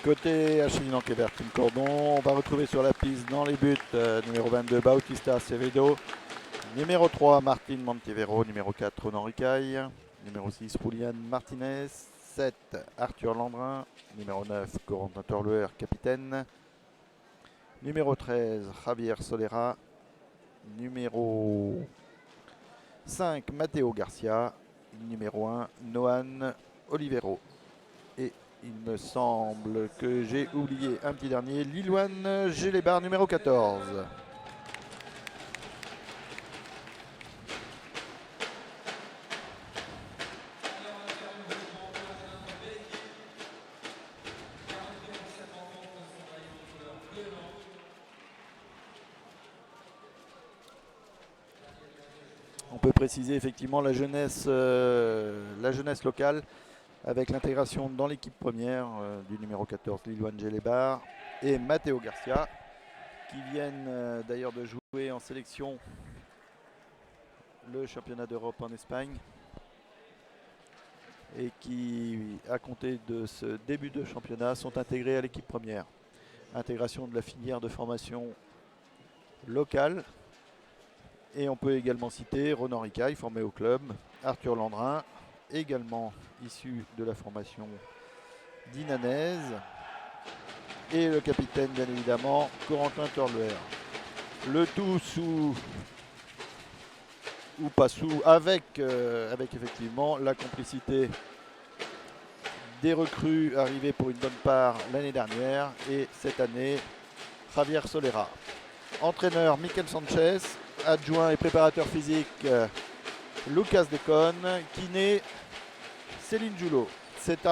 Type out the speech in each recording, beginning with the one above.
Côté Achelinan Québert, Tim Cordon, on va retrouver sur la piste dans les buts numéro 22 Bautista Acevedo, numéro 3 Martin Montivero, numéro 4 Ronan Ricaille, numéro 6 Julian Martinez, 7 Arthur Landrin, numéro 9 Corentin Torluer, capitaine, numéro 13 Javier Solera, numéro 5 Matteo Garcia, numéro 1 Noan Olivero. Et il me semble que j'ai oublié un petit dernier, Lilouane Gélébar, numéro 14. On peut préciser effectivement la jeunesse locale avec l'intégration dans l'équipe première du numéro 14 Lilouane Gélébar et Matteo Garcia qui viennent d'ailleurs de jouer en sélection le championnat d'Europe en Espagne et qui, à compter de ce début de championnat, sont intégrés à l'équipe première. Intégration de la filière de formation locale. Et on peut également citer Ronan Ricaille, formé au club, Arthur Landrin, également issu de la formation dinanaise, et le capitaine, bien évidemment, Corentin Torluer. Le tout sous, ou pas sous, avec effectivement la complicité des recrues arrivées pour une bonne part l'année dernière, et cette année, Javier Solera. Entraîneur, Mikel Sanchez. Adjoint et préparateur physique, Lucas Deconne. Kiné, Céline Joulot. Cette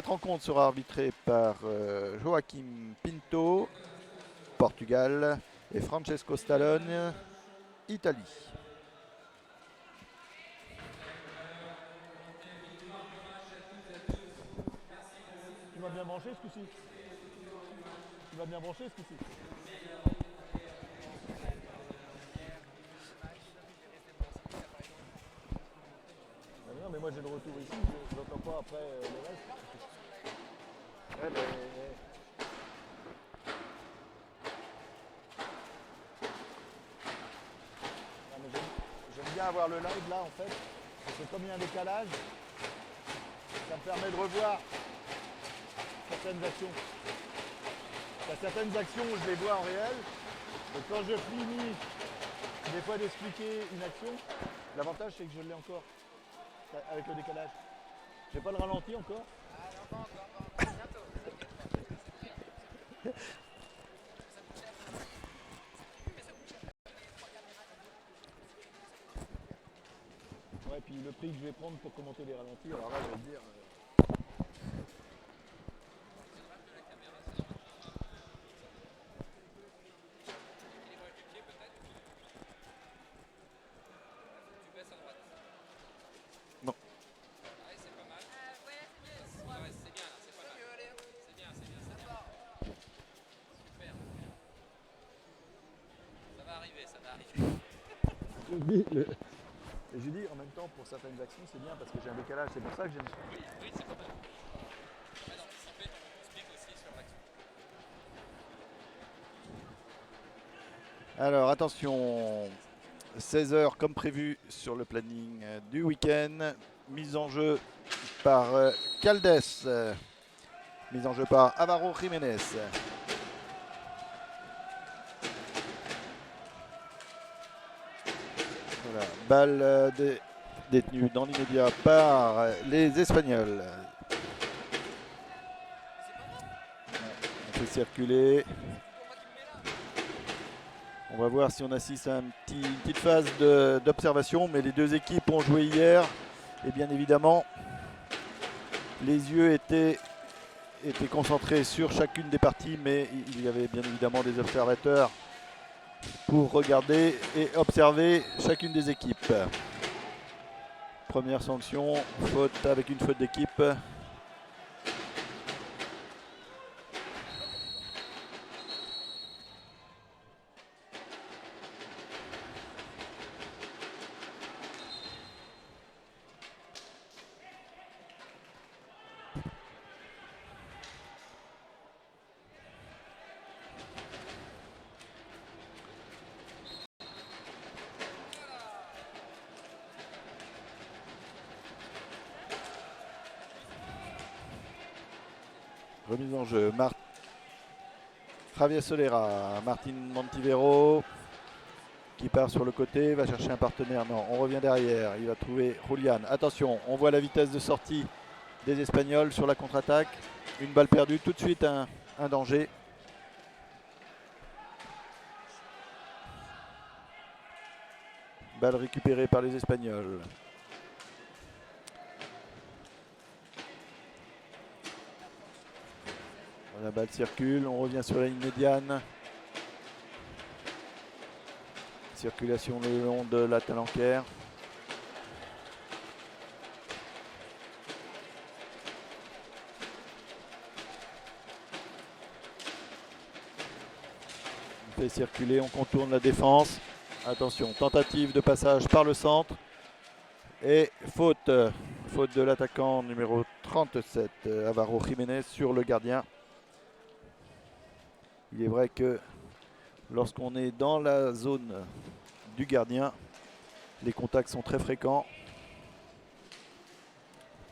rencontre sera arbitrée par Joaquim Pinto, Portugal, et Francesco Stallone, Italie. Tu m'as bien branché ce coup-ci? Tu m'as bien branché ce coup-ci? Non, mais moi j'ai le retour ici, je n'entends pas après le reste. Ouais, mais... Non, mais j'aime bien avoir le live là en fait, parce que comme il y a un décalage, ça me permet de revoir certaines actions. Il y a certaines actions où je les vois en réel, et quand je finis des fois d'expliquer une action, l'avantage c'est que je l'ai encore, avec le décalage. J'ai pas le ralenti encore. Ah non, pas encore, bientôt. Ça coûte cher. Mais ça coûte cher. Ouais, puis le prix que je vais prendre pour commenter les ralentis, alors là je vais te dire... Non. Ouais, c'est pas mal. Ouais, c'est bien là, c'est pas mal. C'est bien, ça part. Super. Ça va arriver, ça va arriver. Et je dis en même temps pour certaines actions c'est bien parce que j'ai un décalage, c'est pour ça que j'aime. Oui, c'est pas mal. Ouais, d'anticiper ton speak aussi sur l'action. Alors attention, 16h comme prévu sur le planning du week-end. Mise en jeu par Caldes. Mise en jeu par Alvaro Jiménez. Voilà, balle détenue dans l'immédiat par les Espagnols. On fait circuler. On va voir si on assiste à une petite phase d'observation, mais les deux équipes ont joué hier et bien évidemment les yeux étaient concentrés sur chacune des parties, mais il y avait bien évidemment des observateurs pour regarder et observer chacune des équipes. Première sanction, faute avec une faute d'équipe. Remise en jeu. Javier Solera, Martin Montivero qui part sur le côté, va chercher un partenaire. Non, on revient derrière. Il va trouver Julian. Attention, on voit la vitesse de sortie des Espagnols sur la contre-attaque. Une balle perdue, tout de suite un danger. Balle récupérée par les Espagnols. La balle circule, on revient sur la ligne médiane. Circulation le long de la Talencaire. On fait circuler, on contourne la défense. Attention, tentative de passage par le centre. Et faute de l'attaquant numéro 37, Alvaro Jiménez, sur le gardien. Il est vrai que lorsqu'on est dans la zone du gardien, les contacts sont très fréquents.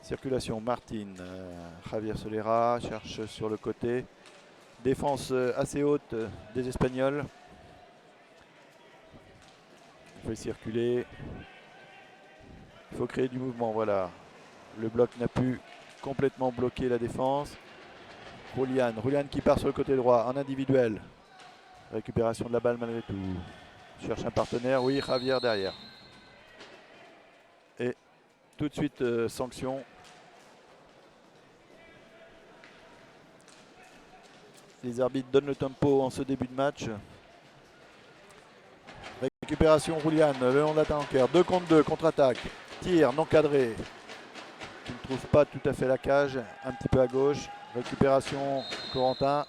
Circulation, Martin, Javier Solera cherche sur le côté. Défense assez haute des Espagnols. Il faut circuler. Il faut créer du mouvement, voilà. Le bloc n'a pu complètement bloquer la défense. Julian qui part sur le côté droit en individuel. Récupération de la balle malgré tout. Cherche un partenaire, oui, Javier derrière. Et tout de suite, sanction. Les arbitres donnent le tempo en ce début de match. Récupération Julian, le long de la Talencaire. 2 contre 2, contre-attaque. Tir non cadré. Qui ne trouve pas tout à fait la cage. Un petit peu à gauche. Récupération Corentin.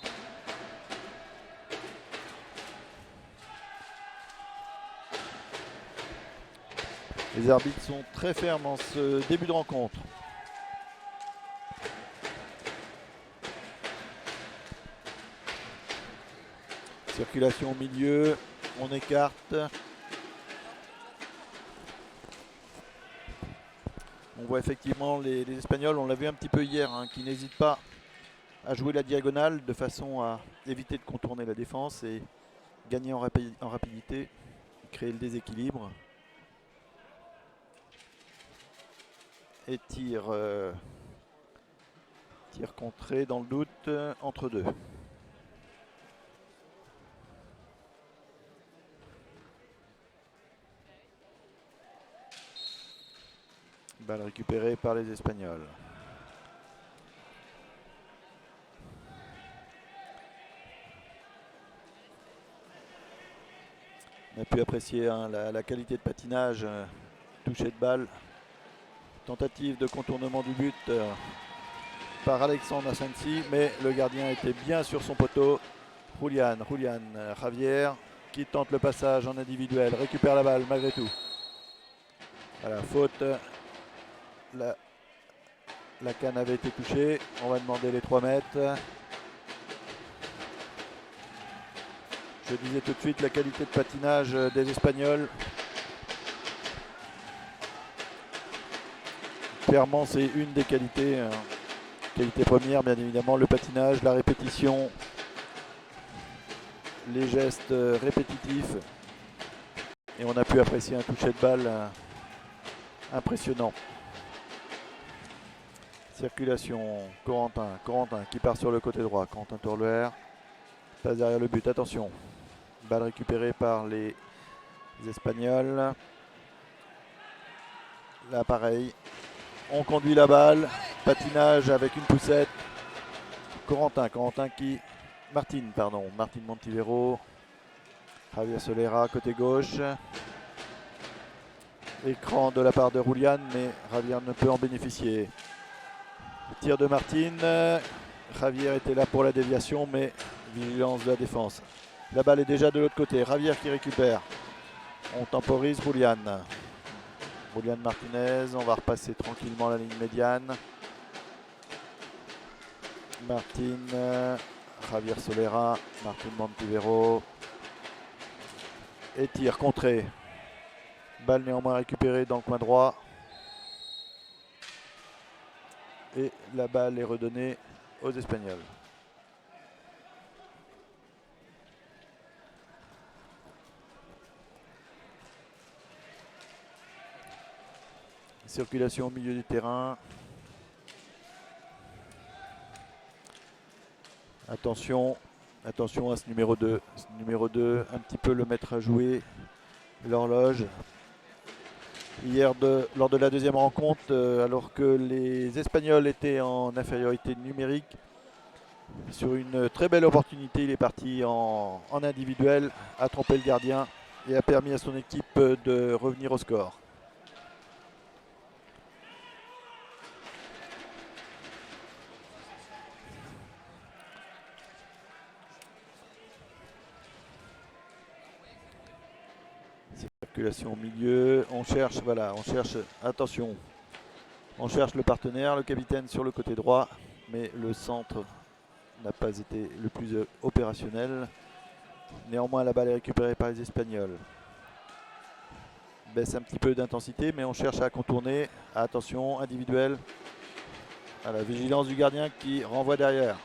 Les arbitres sont très fermes en ce début de rencontre. Circulation au milieu, on écarte. On voit effectivement les Espagnols, on l'a vu un petit peu hier, hein, qui n'hésitent pas à jouer la diagonale de façon à éviter de contourner la défense et gagner en rapidité, créer le déséquilibre. Et tir contré dans le doute entre deux. Balle récupérée par les Espagnols. On a pu apprécier la qualité de patinage, toucher de balle. Tentative de contournement du but par Alexandre Asensi, mais le gardien était bien sur son poteau. Julian, Javier qui tente le passage en individuel, récupère la balle malgré tout. Voilà, faute. La canne avait été touchée. On va demander les 3 mètres. Je disais tout de suite la qualité de patinage des Espagnols. Clairement, c'est une des qualités. Qualité première, bien évidemment, le patinage, la répétition, les gestes répétitifs. Et on a pu apprécier un toucher de balle impressionnant. Circulation, Corentin qui part sur le côté droit. Corentin Tourluer passe derrière le but. Attention, balle récupérée par les Espagnols. Là, pareil. On conduit la balle. Patinage avec une poussette. Martin Montivero. Javier Solera côté gauche. Écran de la part de Julian, mais Javier ne peut en bénéficier. Tir de Martin. Javier était là pour la déviation, mais vigilance de la défense. La balle est déjà de l'autre côté. Javier qui récupère. On temporise Julian. Julian Martinez, on va repasser tranquillement la ligne médiane. Martin, Javier Solera, Martin Montivero. Et tir contré. Balle néanmoins récupérée dans le coin droit. Et la balle est redonnée aux Espagnols. Circulation au milieu du terrain. Attention, attention à ce numéro 2. Ce numéro 2, un petit peu le mettre à jouer. L'horloge. Hier, lors de la deuxième rencontre, alors que les Espagnols étaient en infériorité numérique, sur une très belle opportunité, il est parti en individuel, a trompé le gardien et a permis à son équipe de revenir au score. Circulation au milieu, on cherche, voilà, on cherche, attention, on cherche le partenaire, le capitaine sur le côté droit, mais le centre n'a pas été le plus opérationnel. Néanmoins, la balle est récupérée par les Espagnols. Baisse un petit peu d'intensité, mais on cherche à contourner. Attention, individuel. À la vigilance du gardien qui renvoie derrière.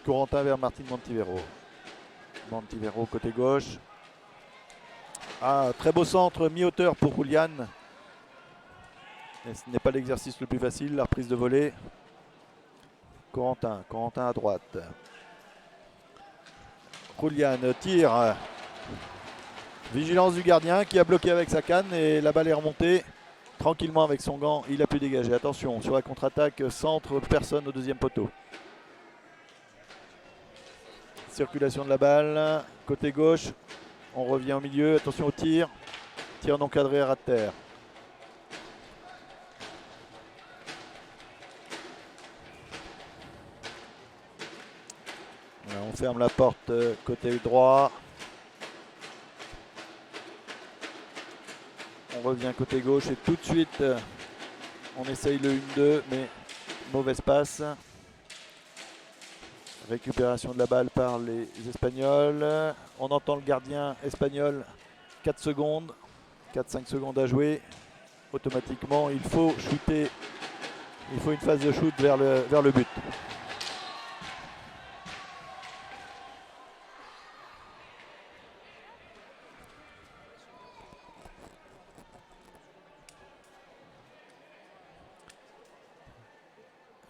Corentin vers Martin Montivero. Montivero côté gauche. Ah, très beau centre, mi-hauteur pour Julian. Et ce n'est pas l'exercice le plus facile, la reprise de volée. Corentin à droite. Julian tire. Vigilance du gardien qui a bloqué avec sa canne et la balle est remontée. Tranquillement avec son gant, il a pu dégager. Attention, sur la contre-attaque, centre, personne au deuxième poteau. Circulation de la balle, côté gauche. On revient au milieu, attention au tir. Tir non cadré à ras de terre. Voilà, on ferme la porte côté droit. On revient côté gauche et tout de suite on essaye le 1-2 mais mauvaise passe. Récupération de la balle par les Espagnols. On entend le gardien espagnol. 4 secondes. 4-5 secondes à jouer. Automatiquement, il faut shooter. Il faut une phase de shoot vers le but.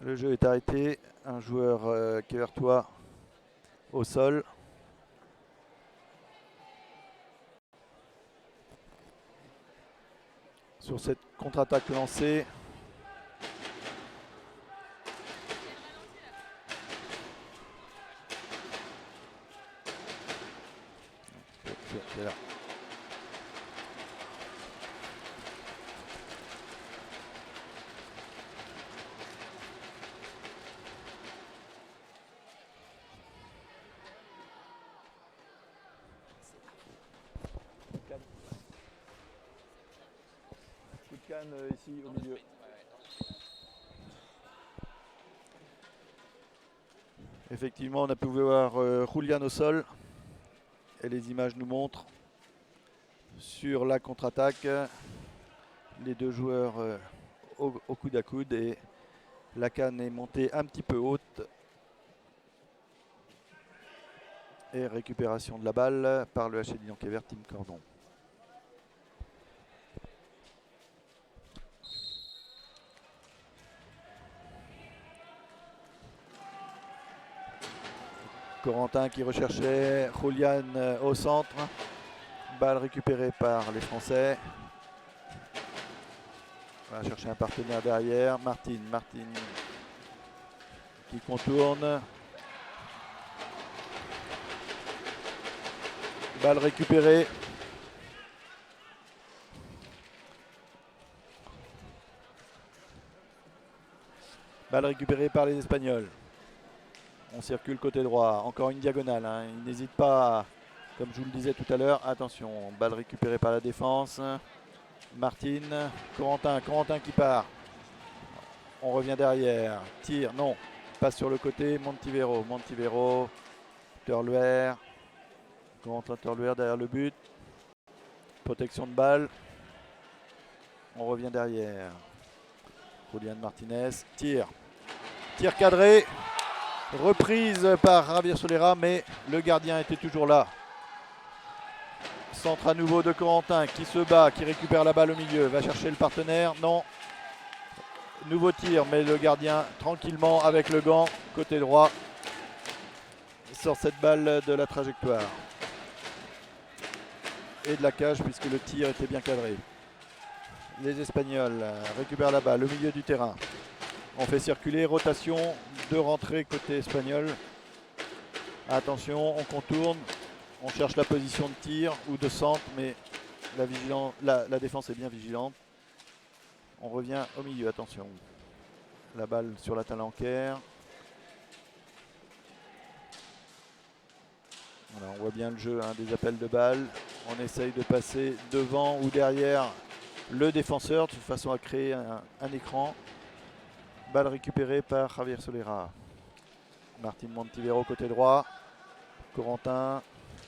Le jeu est arrêté. Un joueur quévertois au sol. Sur cette contre-attaque lancée. C'est là. Coup de canne ici au milieu. Effectivement, on a pu voir Julian au sol. Et les images nous montrent sur la contre-attaque les deux joueurs au coude à coude et la canne est montée un petit peu haute. Et récupération de la balle par le HC Lyon-Quévert, Team Cordon. Corentin qui recherchait Julian au centre. Balle récupérée par les Français. On va chercher un partenaire derrière. Martin qui contourne. Balle récupérée. Balle récupérée par les Espagnols. On circule côté droit. Encore une diagonale. Hein. Il n'hésite pas, comme je vous le disais tout à l'heure. Attention, balle récupérée par la défense. Martin, Corentin qui part. On revient derrière. Tire, non. Passe sur le côté. Montivero. Turluer. Corentin Turluer derrière le but. Protection de balle. On revient derrière. Julian Martinez. Tire cadré. Reprise par Javier Solera, mais le gardien était toujours là. centre à nouveau de Corentin qui se bat, qui récupère la balle au milieu. Va chercher le partenaire. Non. Nouveau tir, mais le gardien tranquillement avec le gant côté droit sort cette balle de la trajectoire et de la cage puisque le tir était bien cadré. Les Espagnols récupèrent la balle au milieu du terrain. On fait circuler, rotation de rentrée côté espagnol. Attention, on contourne, on cherche la position de tir ou de centre, mais la défense est bien vigilante. On revient au milieu, attention. La balle sur la talanquère. Voilà, on voit bien le jeu, hein, des appels de balles. On essaye de passer devant ou derrière le défenseur de façon à créer un écran. Balle récupérée par Javier Solera. Martin Montivero côté droit. Corentin,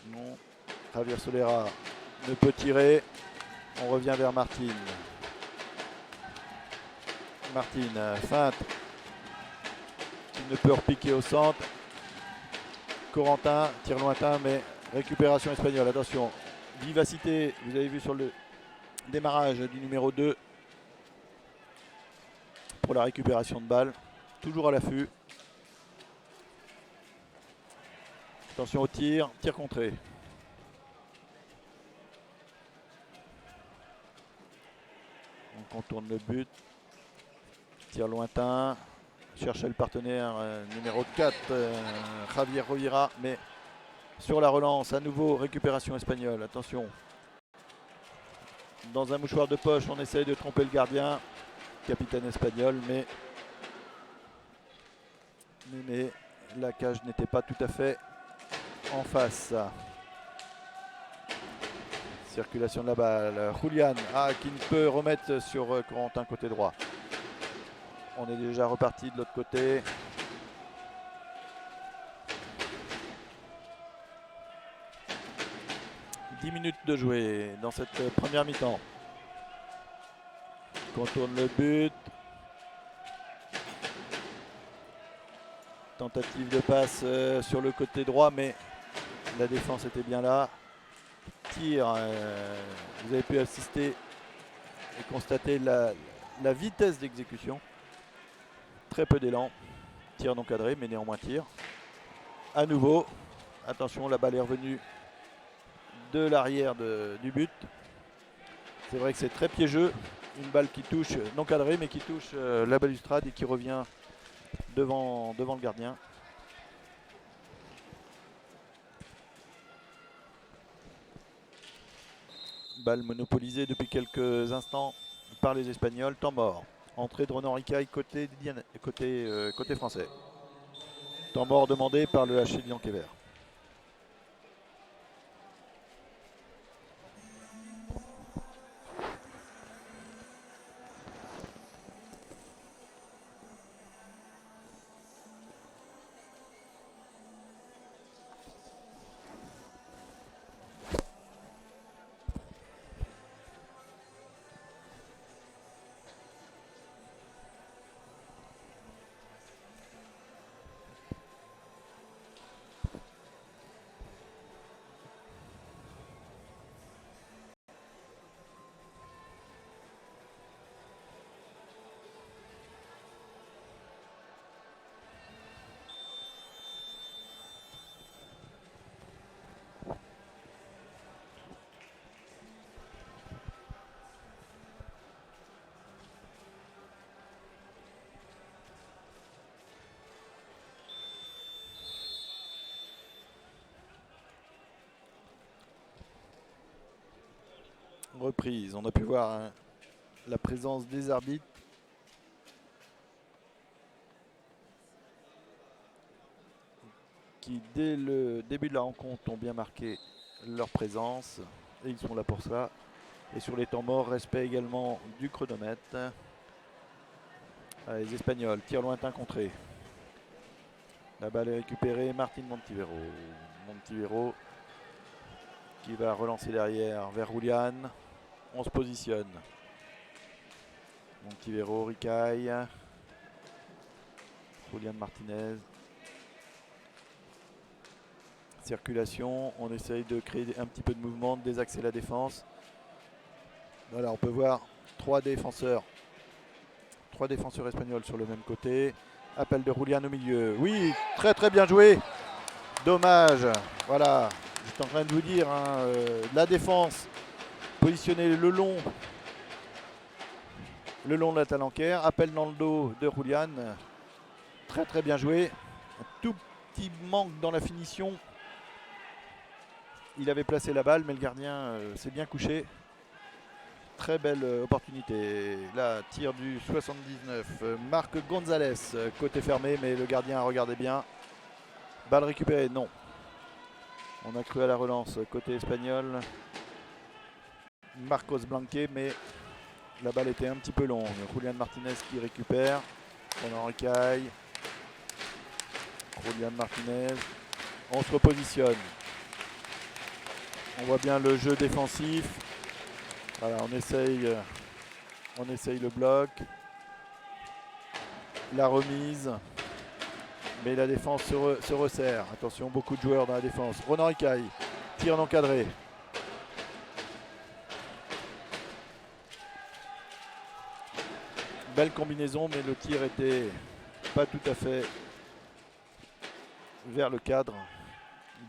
non. Javier Solera ne peut tirer. On revient vers Martin. Martin, feinte. Il ne peut repiquer au centre. Corentin, tir lointain, mais récupération espagnole. Attention, vivacité, vous avez vu sur le démarrage du numéro 2 pour la récupération de balle. Toujours à l'affût. Attention au tir, tir contré. On contourne le but. Tir lointain. Chercher le partenaire numéro 4, Javier Rovira, mais sur la relance, à nouveau récupération espagnole. Attention. Dans un mouchoir de poche, on essaye de tromper le gardien, capitaine espagnol, mais la cage n'était pas tout à fait en face. Circulation de la balle. Julian, qui ne peut remettre sur Corentin côté droit. On est déjà reparti de l'autre côté. « 10 minutes de jouer dans cette première mi-temps. » Contourne le but. Tentative de passe sur le côté droit, mais la défense était bien là. Tir, vous avez pu assister et constater la vitesse d'exécution. Très peu d'élan. Tir non cadré, mais néanmoins tir. À nouveau, attention, la balle est revenue de l'arrière du but. C'est vrai que c'est très piégeux. Une balle qui touche, non cadrée, mais qui touche la balustrade et qui revient devant le gardien. Balle monopolisée depuis quelques instants par les Espagnols. Temps mort. Entrée de Ronan Ricaille côté français. Temps mort demandé par le HC Lyon-Quéver. Reprise, on a pu voir la présence des arbitres qui dès le début de la rencontre ont bien marqué leur présence et ils sont là pour ça. Et sur les temps morts, respect également du chronomètre. Les Espagnols, tir lointain contré. La balle est récupérée, Martin Montivero. Montivero qui va relancer derrière vers Julian. On se positionne. Montivero, Ricaille. Julian Martinez. circulation, on essaye de créer un petit peu de mouvement, de désaxer la défense. Voilà, on peut voir trois défenseurs espagnols sur le même côté. Appel de Julián au milieu. Oui, très très bien joué. Dommage. Voilà, j'étais en train de vous dire, hein, la défense positionnée le long de la talanquère. Appel dans le dos de Julián. Très très bien joué. Un tout petit manque dans la finition. Il avait placé la balle, mais le gardien s'est bien couché. Très belle opportunité. Là, tir du 79. Marc González, côté fermé, mais le gardien regardait bien. Balle récupérée, non. On a cru à la relance côté espagnol. Marcos Blanque, mais la balle était un petit peu longue. Julián Martínez qui récupère. On en recaille. Julián Martínez. On se repositionne. On voit bien le jeu défensif. Voilà, on essaye le bloc. La remise. Mais la défense se resserre. Attention, beaucoup de joueurs dans la défense. Ronan Ricaille, tir non cadré. Belle combinaison, mais le tir était pas tout à fait vers le cadre,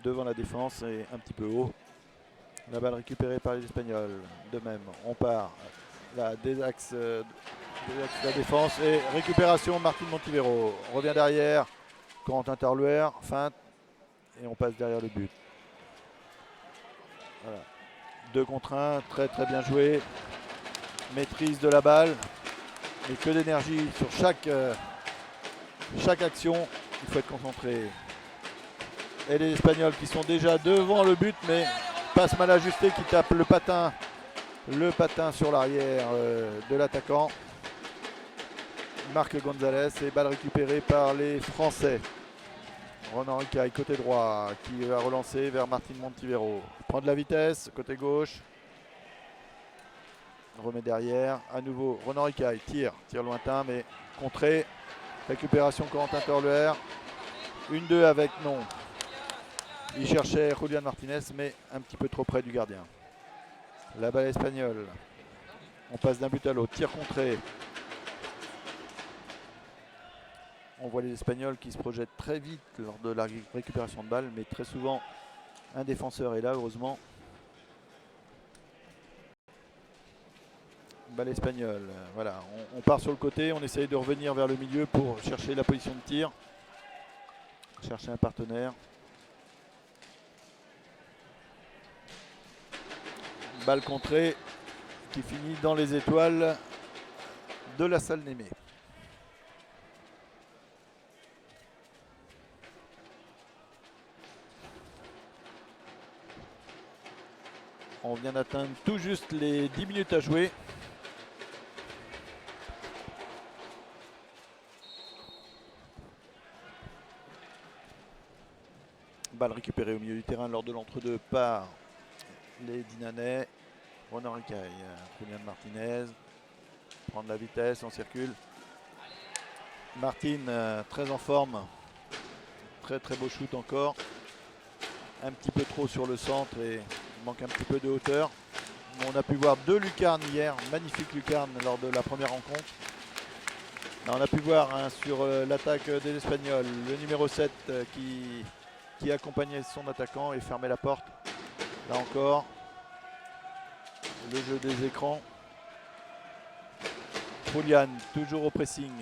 devant la défense et un petit peu haut. La balle récupérée par les Espagnols. De même, on part. Là, désaxe la défense et récupération. Martín Montivero revient derrière. Corentin Tarluer, feinte et on passe derrière le but. Voilà. 2 contre 1, très très bien joué. Maîtrise de la balle. Et que d'énergie sur chaque action. Il faut être concentré. Et les Espagnols qui sont déjà devant le but, mais passe mal ajusté qui tape le patin sur l'arrière de l'attaquant. Marc González et balle récupérée par les Français. Ronan Ricaille côté droit qui va relancer vers Martín Montivero. Prend de la vitesse côté gauche. Remet derrière. À nouveau Ronan Ricaille tir lointain mais contré. Récupération Corentin Tarluer. 1-2 avec non. Il cherchait Julián Martínez mais un petit peu trop près du gardien. La balle espagnole. On passe d'un but à l'autre. Tir contré. On voit les Espagnols qui se projettent très vite lors de la récupération de balle, mais très souvent un défenseur est là, heureusement. Balle espagnole. Voilà, on part sur le côté, on essaye de revenir vers le milieu pour chercher la position de tir. Chercher un partenaire. Balle contrée qui finit dans les étoiles de la salle Némé. On vient d'atteindre tout juste les 10 minutes à jouer. Balle récupérée au milieu du terrain lors de l'entre-deux par les Dinanais. Ronan Ricaille, Julián Martínez. Prendre la vitesse, on circule. Martín très en forme. Très très beau shoot encore. Un petit peu trop sur le centre et il manque un petit peu de hauteur. On a pu voir 2 lucarnes hier, magnifiques lucarnes lors de la première rencontre. Là, on a pu voir sur l'attaque des Espagnols, le numéro 7 qui accompagnait son attaquant et fermait la porte. Là encore, le jeu des écrans. Julián, toujours au pressing.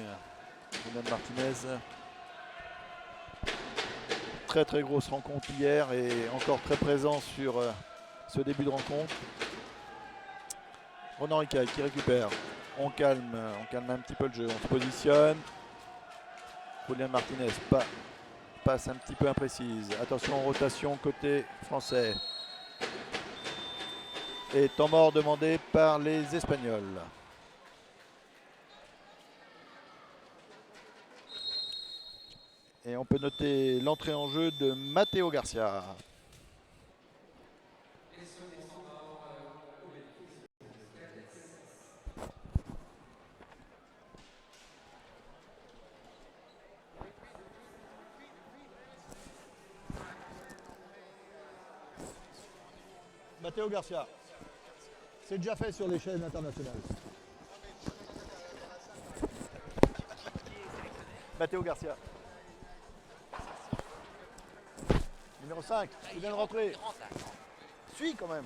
Julián Martínez. Très très grosse rencontre hier et encore très présent sur ce début de rencontre. Ronan Ricaille qui récupère. On calme un petit peu le jeu. On se positionne. Julián Martínez passe un petit peu imprécise. Attention, rotation côté français. Et temps mort demandé par les Espagnols. Et on peut noter l'entrée en jeu de Matteo Garcia. Matteo Garcia. C'est déjà fait sur les chaînes internationales. Matteo Garcia. Numéro 5, il vient de rentrer. Suis quand même.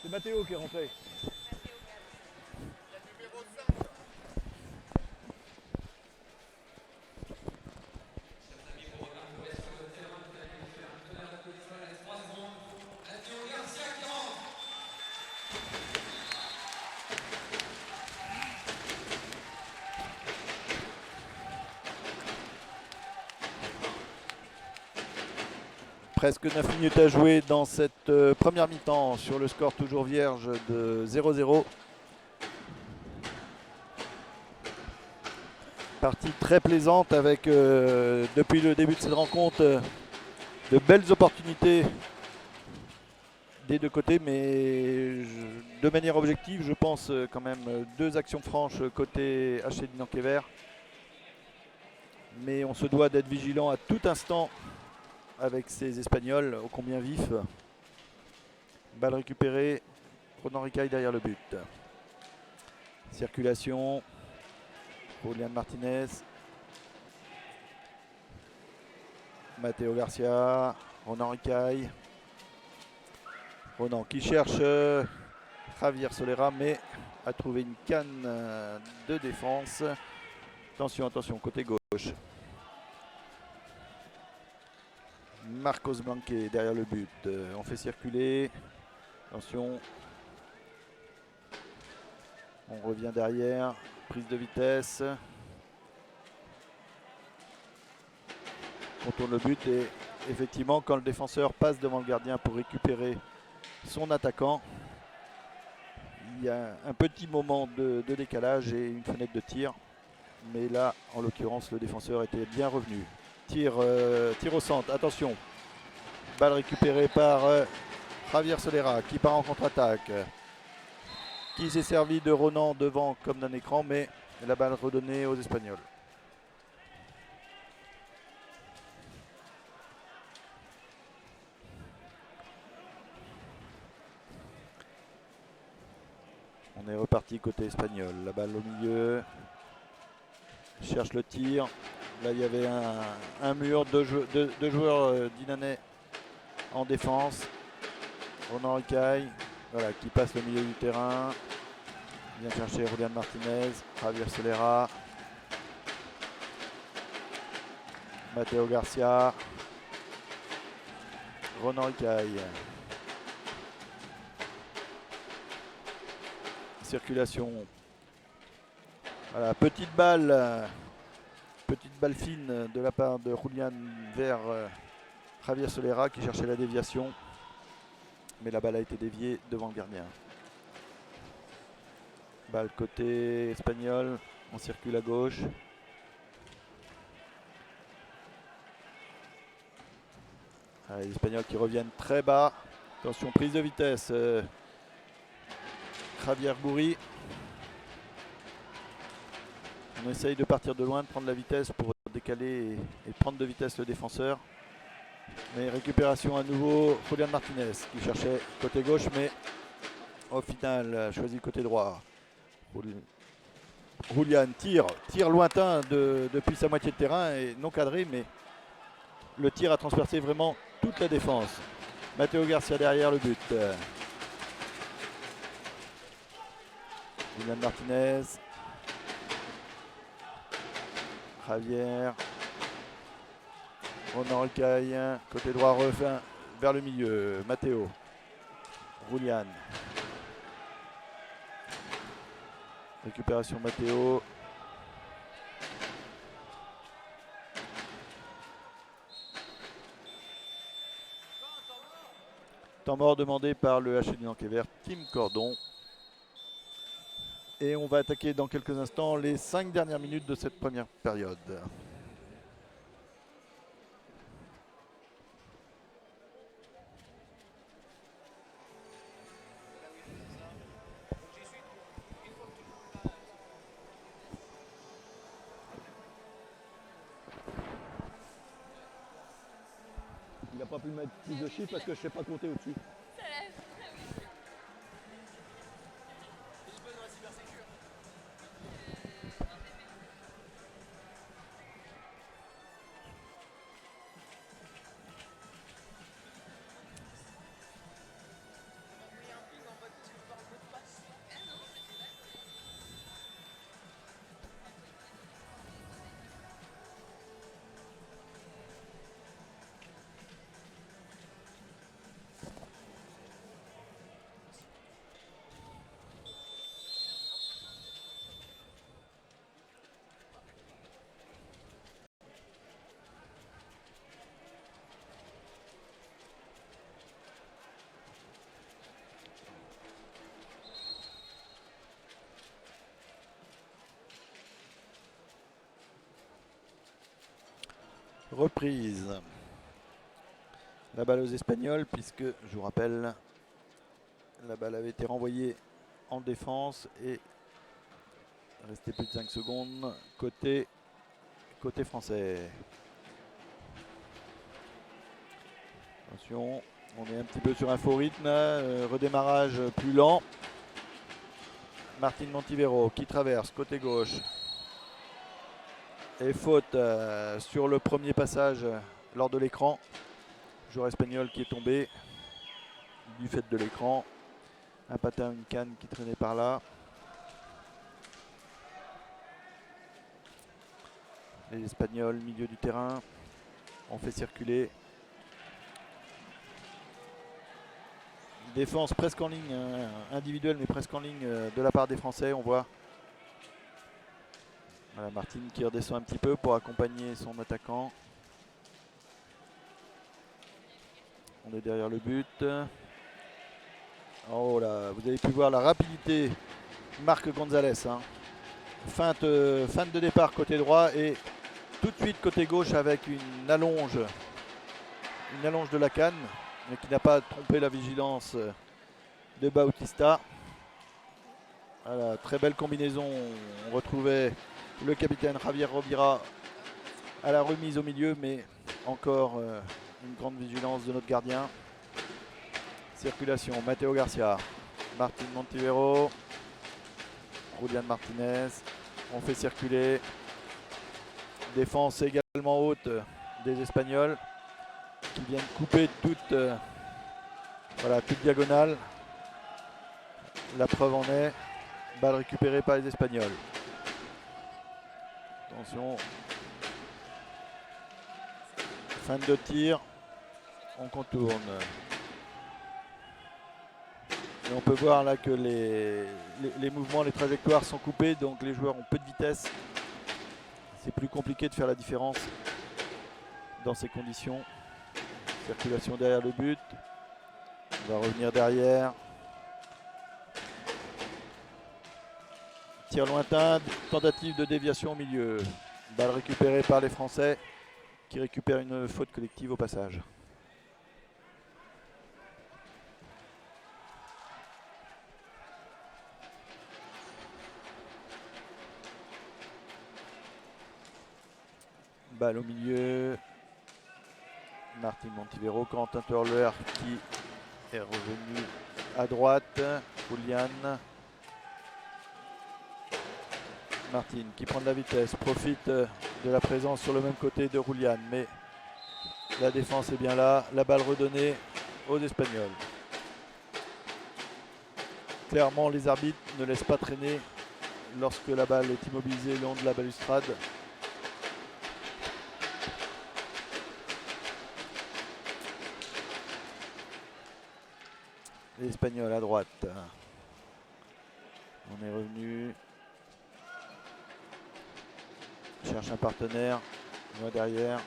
C'est Matteo qui est rentré. Presque 9 minutes à jouer dans cette première mi-temps sur le score toujours vierge de 0-0. Partie très plaisante avec depuis le début de cette rencontre de belles opportunités des deux côtés, mais de manière objective je pense quand même 2 actions franches côté HC Dinenkever. Mais on se doit d'être vigilant à tout instant avec ces Espagnols ô combien vifs. Balle récupérée, Ronan Ricaille derrière le but. Circulation, Julian Martinez, Matteo Garcia, Ronan Ricaille. Ronan qui cherche Javier Solera, mais a trouvé une canne de défense. Attention, attention, côté gauche. Marcos Blanquet derrière le but. On fait circuler. Attention. On revient derrière. Prise de vitesse. On tourne le but et effectivement quand le défenseur passe devant le gardien pour récupérer son attaquant, il y a un petit moment de décalage et une fenêtre de tir. Mais là, en l'occurrence, le défenseur était bien revenu. Tir au centre, attention. Balle récupérée par Javier Solera qui part en contre-attaque. Qui s'est servi de Ronan devant comme d'un écran, mais la balle redonnée aux Espagnols. On est reparti côté espagnol. La balle au milieu. Cherche le tir. Là, il y avait un mur, deux joueurs dinanais en défense. Ronan Ricaille, voilà, qui passe le milieu du terrain. Vient chercher Julian Martinez, Javier Solera. Matteo Garcia. Ronan Ricaille. Circulation. Voilà, petite balle fine de la part de Julian vers Javier Solera qui cherchait la déviation. Mais la balle a été déviée devant le gardien. Balle côté espagnol, on circule à gauche. Allez, les Espagnols qui reviennent très bas. Attention, prise de vitesse. Javier Bouri. On essaye de partir de loin, de prendre la vitesse pour décaler et prendre de vitesse le défenseur. Mais récupération à nouveau, Julian Martinez qui cherchait côté gauche, mais au final choisit côté droit. Julian tire lointain depuis sa moitié de terrain et non cadré, mais le tir a transpercé vraiment toute la défense. Matteo Garcia derrière le but. Julian Martinez. Javier. Ronan Ricaille, côté droit refait vers le milieu. Matteo. Julian. Récupération Matteo. Temps mort demandé par le HC Dinenkever, Tim Cordon. Et on va attaquer dans quelques instants les 5 dernières minutes de cette première période. Il n'a pas pu mettre plus de chiffres parce que je ne sais pas compter au-dessus. Reprise. La balle aux Espagnols, puisque, je vous rappelle, la balle avait été renvoyée en défense et restait plus de 5 secondes côté français. Attention, on est un petit peu sur un faux rythme, redémarrage plus lent. Martin Montivero qui traverse côté gauche. Et faute sur le premier passage lors de l'écran. Joueur espagnol qui est tombé du fait de l'écran. Un patin, une canne qui traînait par là. Les Espagnols, milieu du terrain, on fait circuler. Défense presque en ligne, individuelle mais presque en ligne de la part des Français, on voit. Voilà, Martin qui redescend un petit peu pour accompagner son attaquant. On est derrière le but. Oh là, vous avez pu voir la rapidité Marc Gonzalez. Hein. Feinte de départ côté droit et tout de suite côté gauche avec une allonge de la canne, mais qui n'a pas trompé la vigilance de Bautista. Voilà, très belle combinaison. On retrouvait le capitaine Javier Rovira à la remise au milieu, mais encore une grande vigilance de notre gardien. Circulation, Matteo Garcia, Martin Montivero, Julián Martínez. On fait circuler. Défense également haute des Espagnols qui viennent couper toute diagonale. La preuve en est, balle récupérée par les Espagnols. Attention. Fin de tir. On contourne. Et on peut voir là que les mouvements, les trajectoires sont coupés, donc les joueurs ont peu de vitesse. C'est plus compliqué de faire la différence dans ces conditions. Circulation derrière le but. On va revenir derrière. Tir lointain, tentative de déviation au milieu. Balle récupérée par les Français qui récupèrent une faute collective au passage. Balle au milieu. Martin Montivero, Quentin Turler qui est revenu à droite. Julián. Martin qui prend de la vitesse, profite de la présence sur le même côté de Julián, mais la défense est bien là. La balle redonnée aux Espagnols. Clairement, les arbitres ne laissent pas traîner lorsque la balle est immobilisée le long de la balustrade. Les Espagnols à droite. On est revenu. Cherche un partenaire. Moi derrière.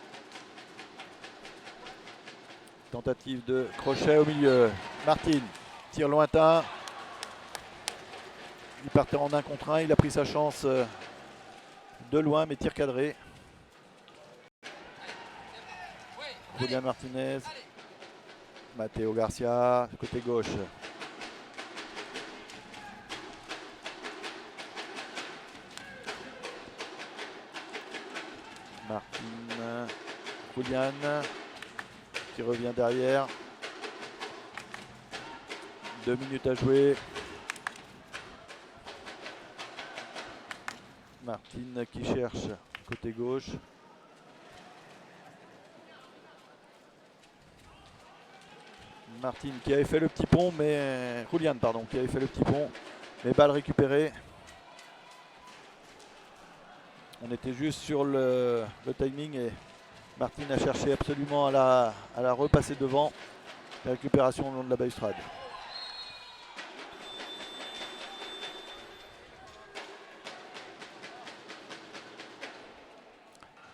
Tentative de crochet au milieu. Martin, tir lointain. Il partait en 1 contre 1. Il a pris sa chance de loin, mais tir cadré. Julián Martínez. Matteo Garcia, côté gauche. Martin, Julián. qui revient derrière. 2 minutes à jouer. Martine qui cherche côté gauche. Martine qui avait fait le petit pont, mais Julian pardon, qui avait fait le petit pont, mais balle récupérée. On était juste sur le timing et Martine a cherché absolument à la repasser devant. La récupération au long de la balustrade.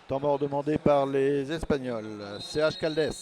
Temps mort demandé par les Espagnols. CH Caldes.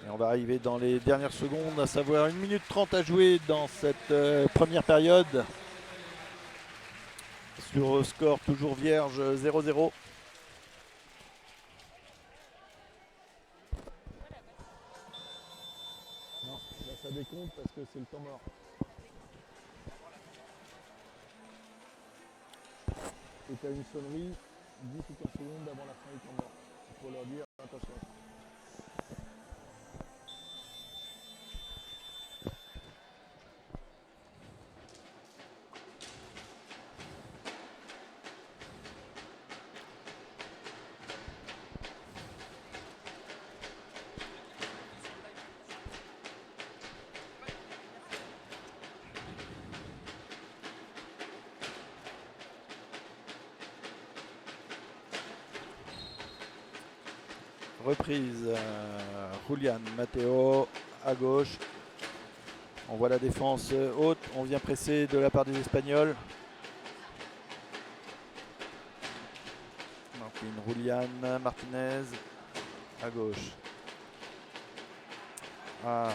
Et on va arriver dans les dernières secondes, à savoir 1 minute 30 à jouer dans cette première période. Sur score toujours vierge 0-0. Non, là ça décompte parce que c'est le temps mort. Et tu as une sonnerie 10 ou 15 secondes avant la fin du temps mort. Il faut leur dire attention. Reprise, Julian, Matteo à gauche. On voit la défense haute, on vient presser de la part des Espagnols. Martin, Julian, Martinez à gauche. Ah.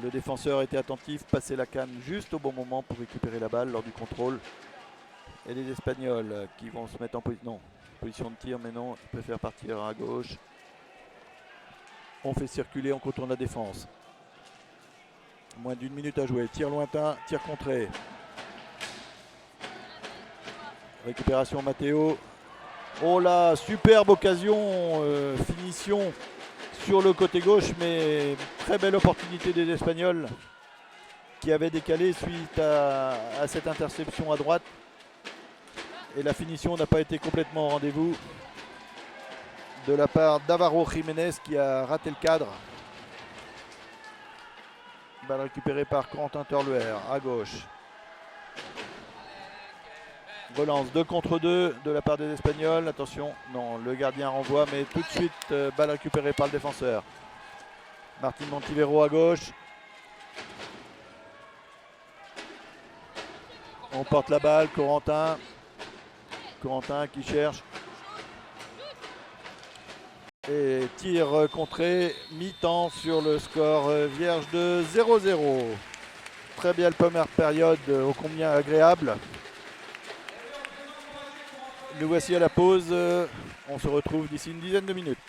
Le défenseur était attentif, passait la canne juste au bon moment pour récupérer la balle lors du contrôle. Et les Espagnols qui vont se mettre en position de tir, mais non, ils préfèrent partir à gauche. On fait circuler, on contourne la défense. Moins d'1 minute à jouer. Tir lointain, tir contré. Récupération Matteo. Oh là, superbe occasion, finition sur le côté gauche, mais très belle opportunité des Espagnols qui avaient décalé suite à cette interception à droite. Et la finition n'a pas été complètement au rendez-vous de la part d'Avaro Jiménez qui a raté le cadre. Balle récupérée par Corentin Turluer à gauche. Relance 2 contre 2 de la part des Espagnols. Attention, non, le gardien renvoie, mais tout de suite, balle récupérée par le défenseur. Martin Montivero à gauche. On porte la balle, Corentin. Corentin qui cherche. Et tir contré, mi-temps sur le score vierge de 0-0. Très bien, la première période, ô combien agréable. Nous voici à la pause. On se retrouve d'ici une dizaine de minutes.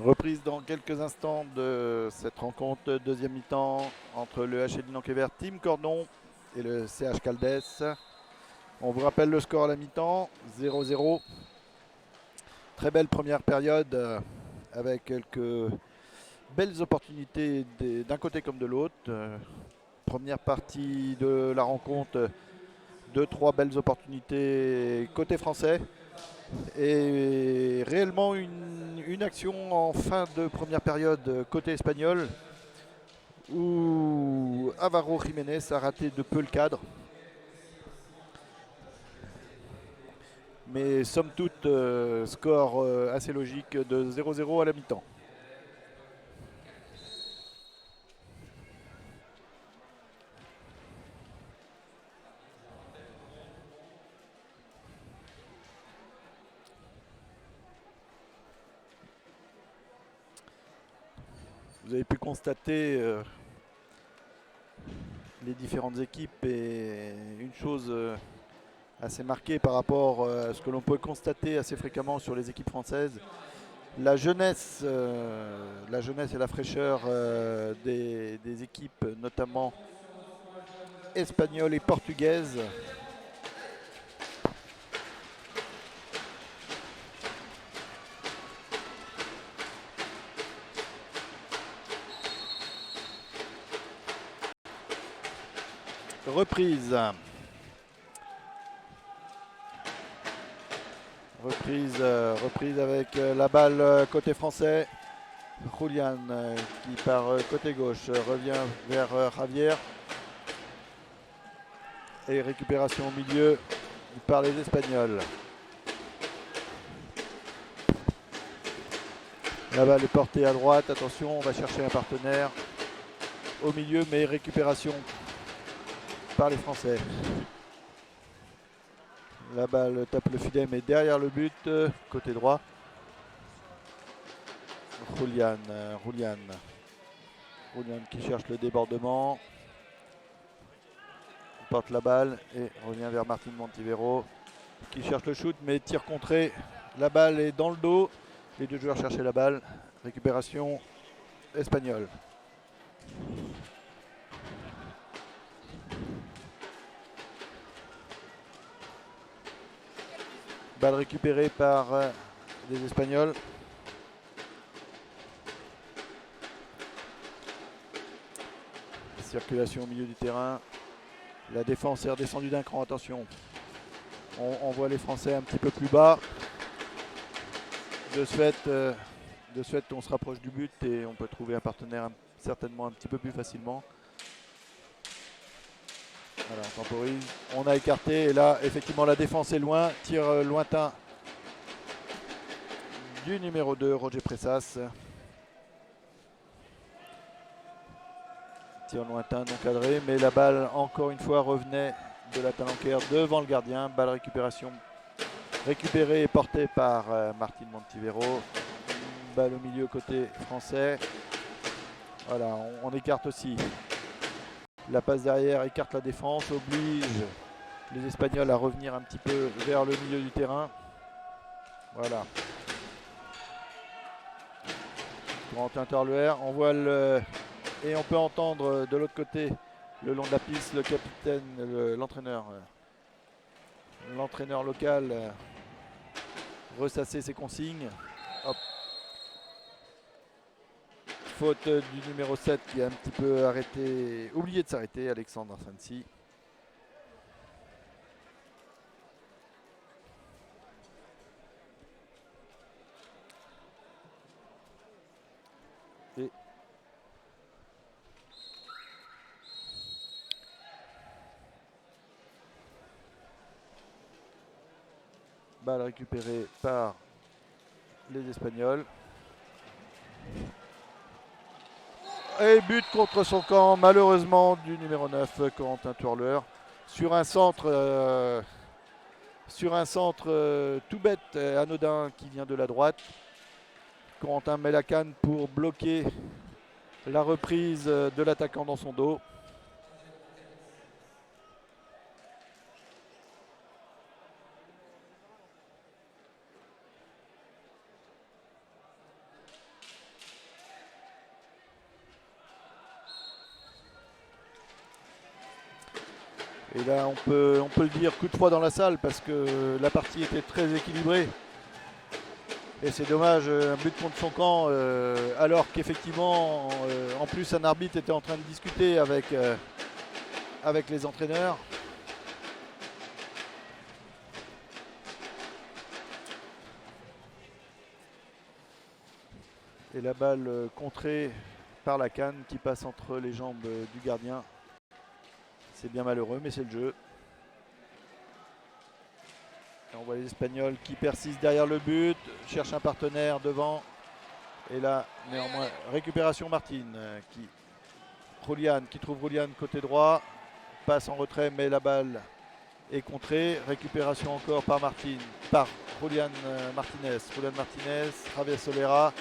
Reprise dans quelques instants de cette rencontre deuxième mi-temps entre le HL Nankévert Team Cordon et le CH Caldes. On vous rappelle le score à la mi-temps, 0-0. Très belle première période avec quelques belles opportunités d'un côté comme de l'autre. Première partie de la rencontre, 2-3 belles opportunités côté français. Et réellement une action en fin de première période côté espagnol où Alvaro Jiménez a raté de peu le cadre. Mais somme toute, score assez logique de 0-0 à la mi-temps. Vous avez pu constater les différentes équipes et une chose assez marquée par rapport à ce que l'on peut constater assez fréquemment sur les équipes françaises. La jeunesse et la fraîcheur des équipes, notamment espagnoles et portugaises. Reprise. Reprise avec la balle côté français. Julian qui part côté gauche revient vers Javier. Et récupération au milieu par les Espagnols. La balle est portée à droite. Attention, on va chercher un partenaire au milieu, mais récupération par les Français. La balle tape le filet, mais derrière le but, côté droit. Julian qui cherche le débordement. Il porte la balle et revient vers Martin Montivero qui cherche le shoot, mais tir contré. La balle est dans le dos. Les deux joueurs cherchaient la balle. Récupération espagnole. Balle récupérée par les Espagnols. Circulation au milieu du terrain. La défense est redescendue d'un cran, attention. On voit les Français un petit peu plus bas. De ce fait, on se rapproche du but et on peut trouver un partenaire certainement un petit peu plus facilement. Voilà, on temporise. On a écarté et là, effectivement, la défense est loin. Tir lointain du numéro 2, Roger Pressas. Tir lointain non cadré, mais la balle, encore une fois, revenait de la Talanquère devant le gardien. Balle récupérée et portée par Martin Montivero. Balle au milieu côté français. Voilà, on écarte aussi. La passe derrière écarte la défense, oblige les Espagnols à revenir un petit peu vers le milieu du terrain. Voilà. Corentin Torluer, on voit et on peut entendre de l'autre côté, le long de la piste, le capitaine, l'entraîneur local ressasser ses consignes. Hop. Faute du numéro 7 qui a un petit peu oublié de s'arrêter, Alexandre Sansi. Et balle récupérée par les Espagnols. Et but contre son camp, malheureusement, du numéro 9, Corentin Tourleur. Sur un centre tout bête, anodin, qui vient de la droite. Corentin met la canne pour bloquer la reprise de l'attaquant dans son dos. Et là, on peut le dire, coup de froid dans la salle parce que la partie était très équilibrée. Et c'est dommage, un but contre son camp, alors qu'effectivement, en plus, un arbitre était en train de discuter avec les entraîneurs. Et la balle contrée par la canne qui passe entre les jambes du gardien. C'est bien malheureux, mais c'est le jeu. Et on voit les Espagnols qui persistent derrière le but, cherchent un partenaire devant. Et là, néanmoins, récupération Martine qui trouve Roulian côté droit. Passe en retrait, mais la balle est contrée. Récupération encore par Julian Martinez. Julian Martinez, Javier Solera.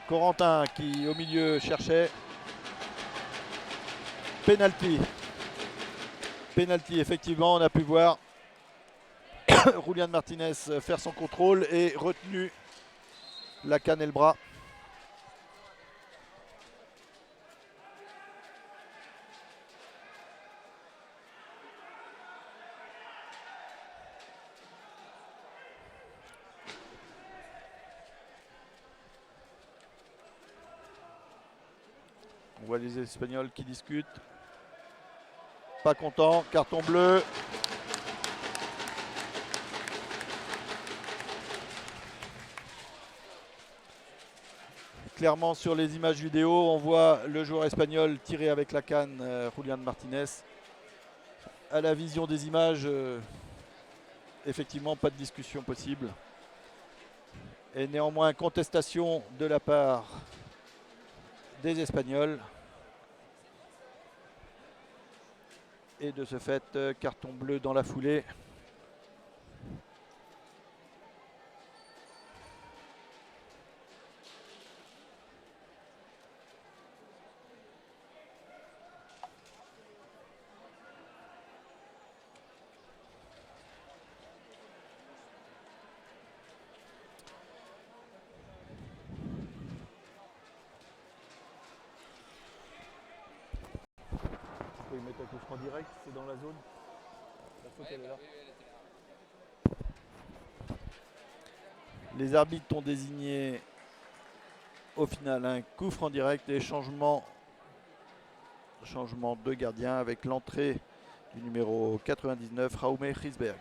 Corentin qui au milieu cherchait. Penalty. Penalty, effectivement, on a pu voir Julian Martinez faire son contrôle et retenu la canne et le bras. On voit les Espagnols qui discutent. Pas content, carton bleu. Clairement sur les images vidéo, on voit le joueur espagnol tirer avec la canne, Julian Martinez. À la vision des images, effectivement pas de discussion possible. Et néanmoins contestation de la part des Espagnols. Et de ce fait, carton bleu dans la foulée. Ils mettent un coup franc direct, c'est dans la zone. La faute, elle est là. Les arbitres ont désigné au final un coup franc direct et changement de gardien avec l'entrée du numéro 99, Jaume Gisberg.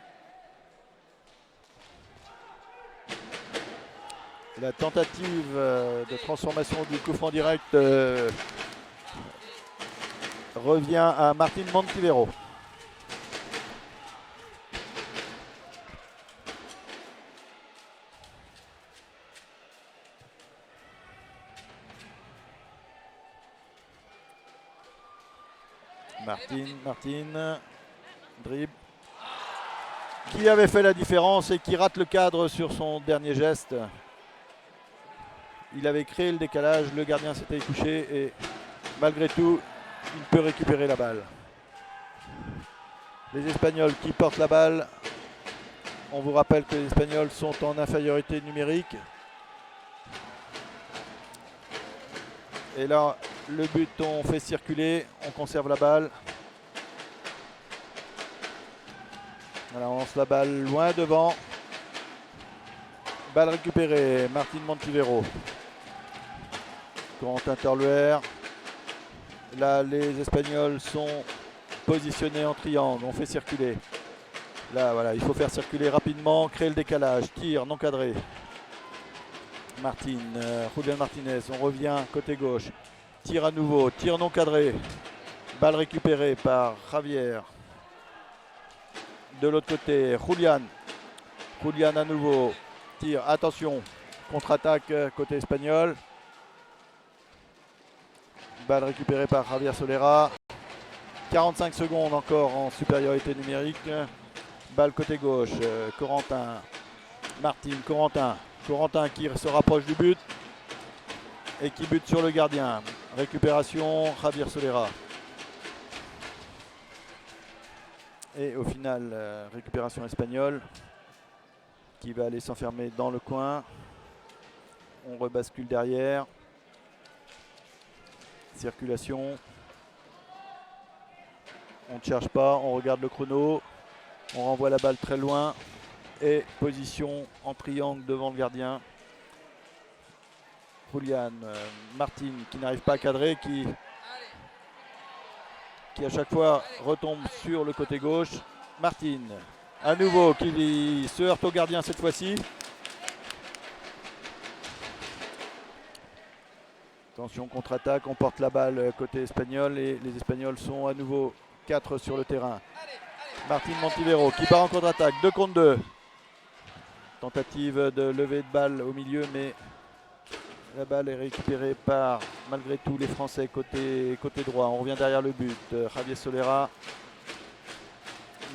La tentative de transformation du coup franc direct revient à Martin Montivero. Martin, dribble, qui avait fait la différence et qui rate le cadre sur son dernier geste. Il avait créé le décalage, le gardien s'était couché et malgré tout, il peut récupérer la balle. Les Espagnols qui portent la balle. On vous rappelle que les Espagnols sont en infériorité numérique. Et là, le but, on fait circuler, on conserve la balle. Voilà, on lance la balle loin devant. Balle récupérée, Martin Montivero. Corentin Terluer. Là, les Espagnols sont positionnés en triangle, on fait circuler. Là, voilà, il faut faire circuler rapidement, créer le décalage, tir non cadré. Julian Martinez, on revient côté gauche. Tir à nouveau, tir non cadré. Balle récupérée par Javier. De l'autre côté, Julian à nouveau. Tir, attention, contre-attaque côté espagnol. Balle récupérée par Javier Solera. 45 secondes encore en supériorité numérique. Balle côté gauche, Corentin. Corentin qui se rapproche du but et qui bute sur le gardien. Récupération, Javier Solera. Et au final, récupération espagnole qui va aller s'enfermer dans le coin. On rebascule derrière. Circulation. On ne cherche pas, on regarde le chrono. On renvoie la balle très loin. Et position en triangle devant le gardien. Julian Martin qui n'arrive pas à cadrer, qui à chaque fois retombe sur le côté gauche. Martin, à nouveau, qui se heurte au gardien cette fois-ci. Attention, contre-attaque, on porte la balle côté espagnol et les Espagnols sont à nouveau 4 sur le terrain. Martin Montivero qui part en contre-attaque, 2 contre 2. Tentative de levée de balle au milieu, mais la balle est récupérée par, malgré tout, les Français côté droit. On revient derrière le but. Javier Solera,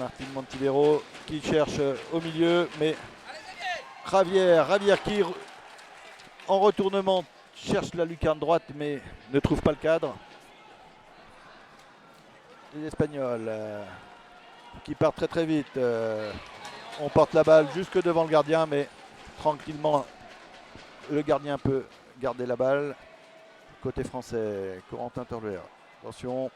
Martin Montivero qui cherche au milieu, mais Javier qui, en retournement, cherche la lucarne droite, mais ne trouve pas le cadre. Les Espagnols qui partent très très vite. On porte la balle jusque devant le gardien, mais tranquillement, le gardien peut garder la balle. Côté français, Corentin Turler. Attention.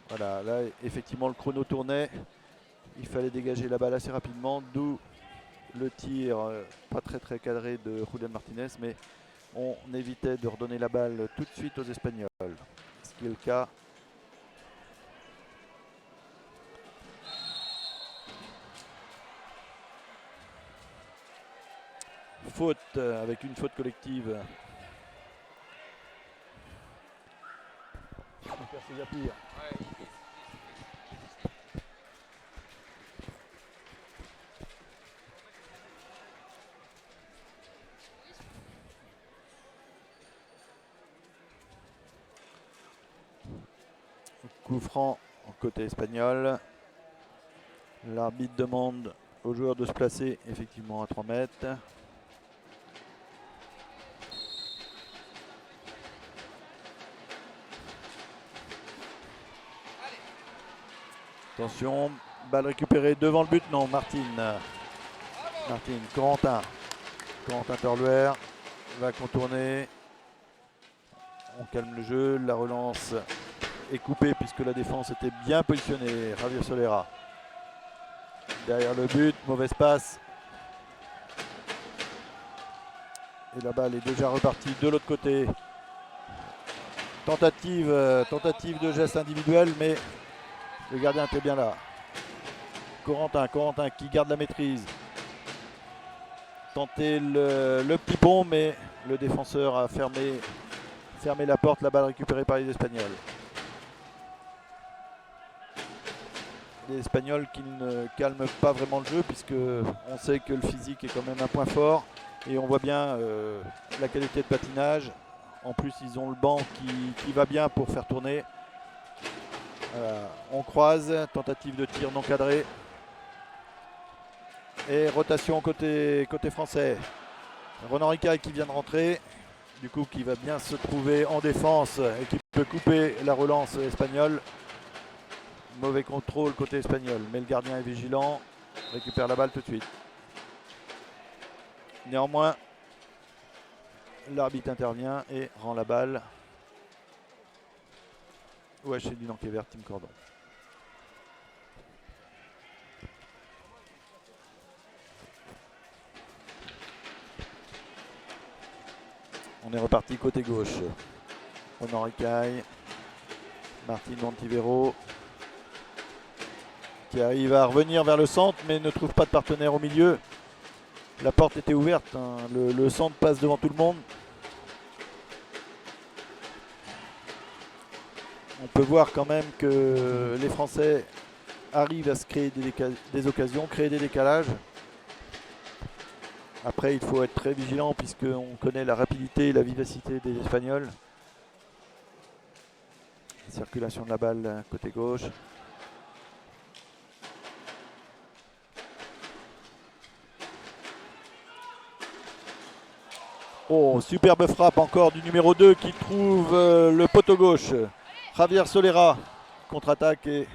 Voilà, là, effectivement, le chrono tournait. Il fallait dégager la balle assez rapidement, d'où le tir pas très cadré de Julian Martinez, mais on évitait de redonner la balle tout de suite aux Espagnols, ce qui est le cas. Faute avec une faute collective. Coup franc côté espagnol. L'arbitre demande aux joueurs de se placer effectivement à 3 mètres. Attention, balle récupérée devant le but. Non, Martin, Corentin Turler va contourner. On calme le jeu, la relance est coupée puisque la défense était bien positionnée. Javier Solera derrière le but, mauvaise passe. Et la balle est déjà repartie de l'autre côté. Tentative de geste individuel, mais le gardien était bien là. Corentin qui garde la maîtrise. Tenter le petit pont, mais le défenseur a fermé la porte. La balle récupérée par les Espagnols. Les Espagnols qui ne calment pas vraiment le jeu, puisque on sait que le physique est quand même un point fort. Et on voit bien la qualité de patinage. En plus, ils ont le banc qui va bien pour faire tourner. On croise, tentative de tir non cadré. Et rotation côté français. Ronan Ricaille qui vient de rentrer. Du coup, qui va bien se trouver en défense et qui peut couper la relance espagnole. Mauvais contrôle côté espagnol, mais le gardien est vigilant. Récupère la balle tout de suite. Néanmoins, l'arbitre intervient et rend la balle au HC du Nankévert, Team Cordon. On est reparti côté gauche. Ronan Ricaille, Martin Montivero qui arrive à revenir vers le centre mais ne trouve pas de partenaire au milieu. La porte était ouverte, hein. Le centre passe devant tout le monde. On peut voir quand même que les Français arrivent à se créer des occasions, créer des décalages. Après, il faut être très vigilant puisqu'on connaît la rapidité et la vivacité des Espagnols. Circulation de la balle côté gauche. Oh, superbe frappe encore du numéro 2 qui trouve le poteau gauche. Javier Solera, contre-attaque et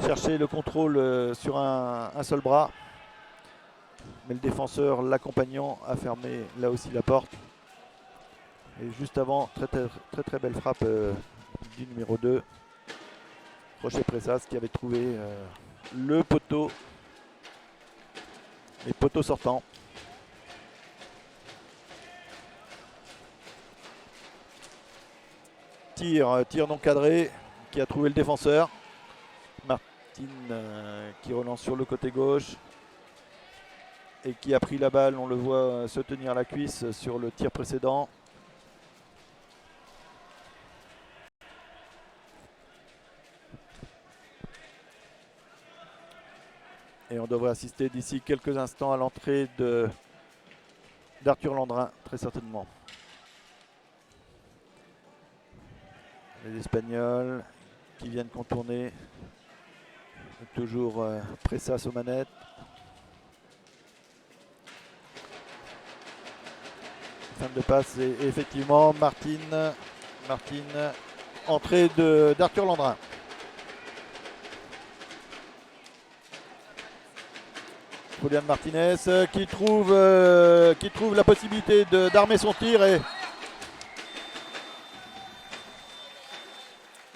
chercher le contrôle sur un seul bras. Mais le défenseur l'accompagnant a fermé là aussi la porte. Et juste avant, très belle frappe du numéro 2. Rocher Pressas qui avait trouvé le poteau. Les poteaux sortants. Tir non cadré qui a trouvé le défenseur. Martine qui relance sur le côté gauche et qui a pris la balle, on le voit se tenir la cuisse sur le tir précédent. Et on devrait assister d'ici quelques instants à l'entrée d'Arthur Landrin, très certainement. Les Espagnols qui viennent contourner. Toujours Pressas aux manettes. Fin de passe et effectivement Martine, entrée d'Arthur Landrin. Julian Martinez qui trouve la possibilité d'armer son tir et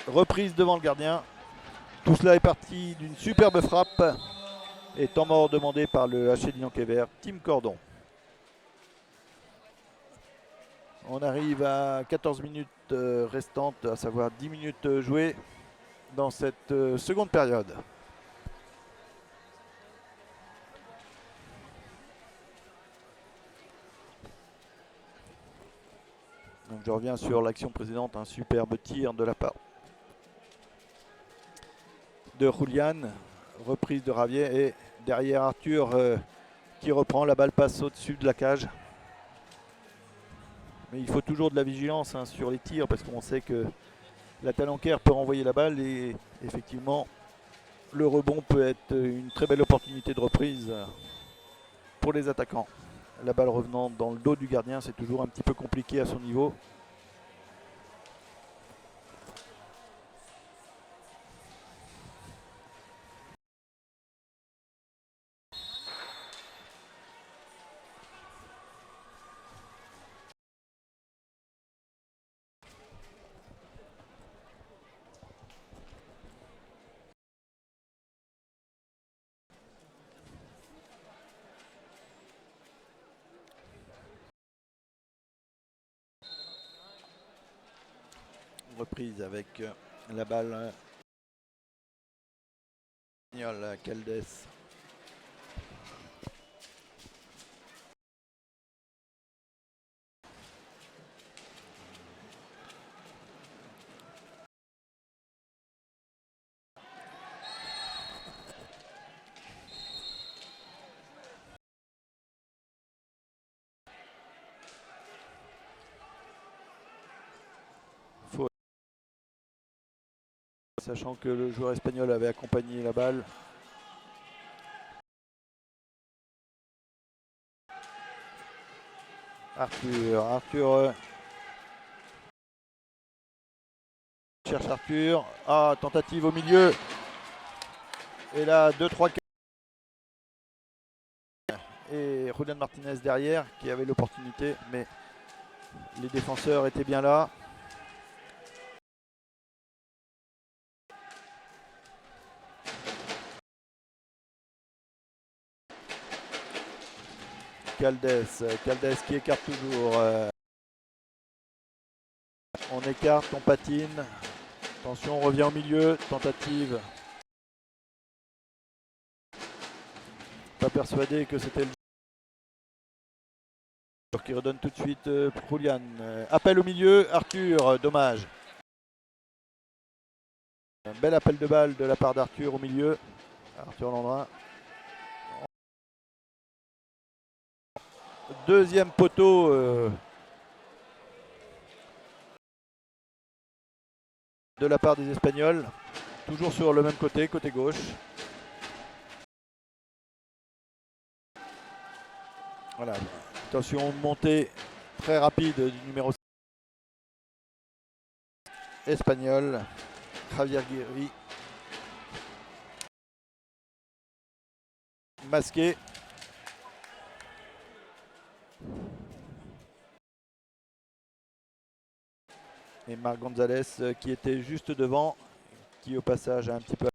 reprise devant le gardien. Tout cela est parti d'une superbe frappe et temps mort demandé par le HC Lyon-Quéver, Tim Cordon. On arrive à 14 minutes restantes, à savoir 10 minutes jouées dans cette seconde période. Donc je reviens sur l'action précédente, un superbe tir de la part de Julian, reprise de Ravier et derrière Arthur qui reprend, la balle passe au-dessus de la cage. Mais il faut toujours de la vigilance sur les tirs parce qu'on sait que la Talencaire peut renvoyer la balle et effectivement le rebond peut être une très belle opportunité de reprise pour les attaquants. La balle revenant dans le dos du gardien, c'est toujours un petit peu compliqué à son niveau. Reprise avec la balle Caldes. Sachant que le joueur espagnol avait accompagné la balle. Arthur cherche Arthur. Ah, tentative au milieu. Et là, 2-3 et Julian Martinez derrière qui avait l'opportunité, mais les défenseurs étaient bien là. Caldes qui écarte toujours. On écarte, on patine. Attention, on revient au milieu. Tentative. Pas persuadé que c'était le joueur qui redonne tout de suite pour Julian. Appel au milieu, Arthur, dommage. Un bel appel de balle de la part d'Arthur au milieu. Arthur Landrin. Deuxième poteau de la part des Espagnols. Toujours sur le même côté gauche. Voilà. Attention, montée très rapide du numéro 6 espagnol, Javier Guerri. Masqué. Et Marc Gonzalez qui était juste devant, qui au passage a un petit peu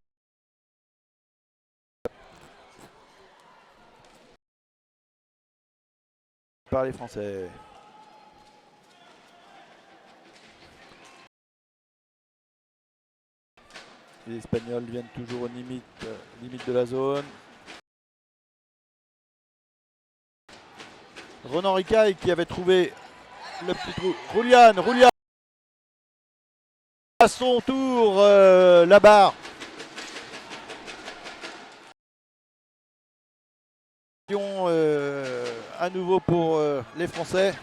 par les Français. Les Espagnols viennent toujours aux limites de la zone. Ronan Ricaille qui avait trouvé le petit trou. Roulian à son tour la barre. À nouveau pour les Français.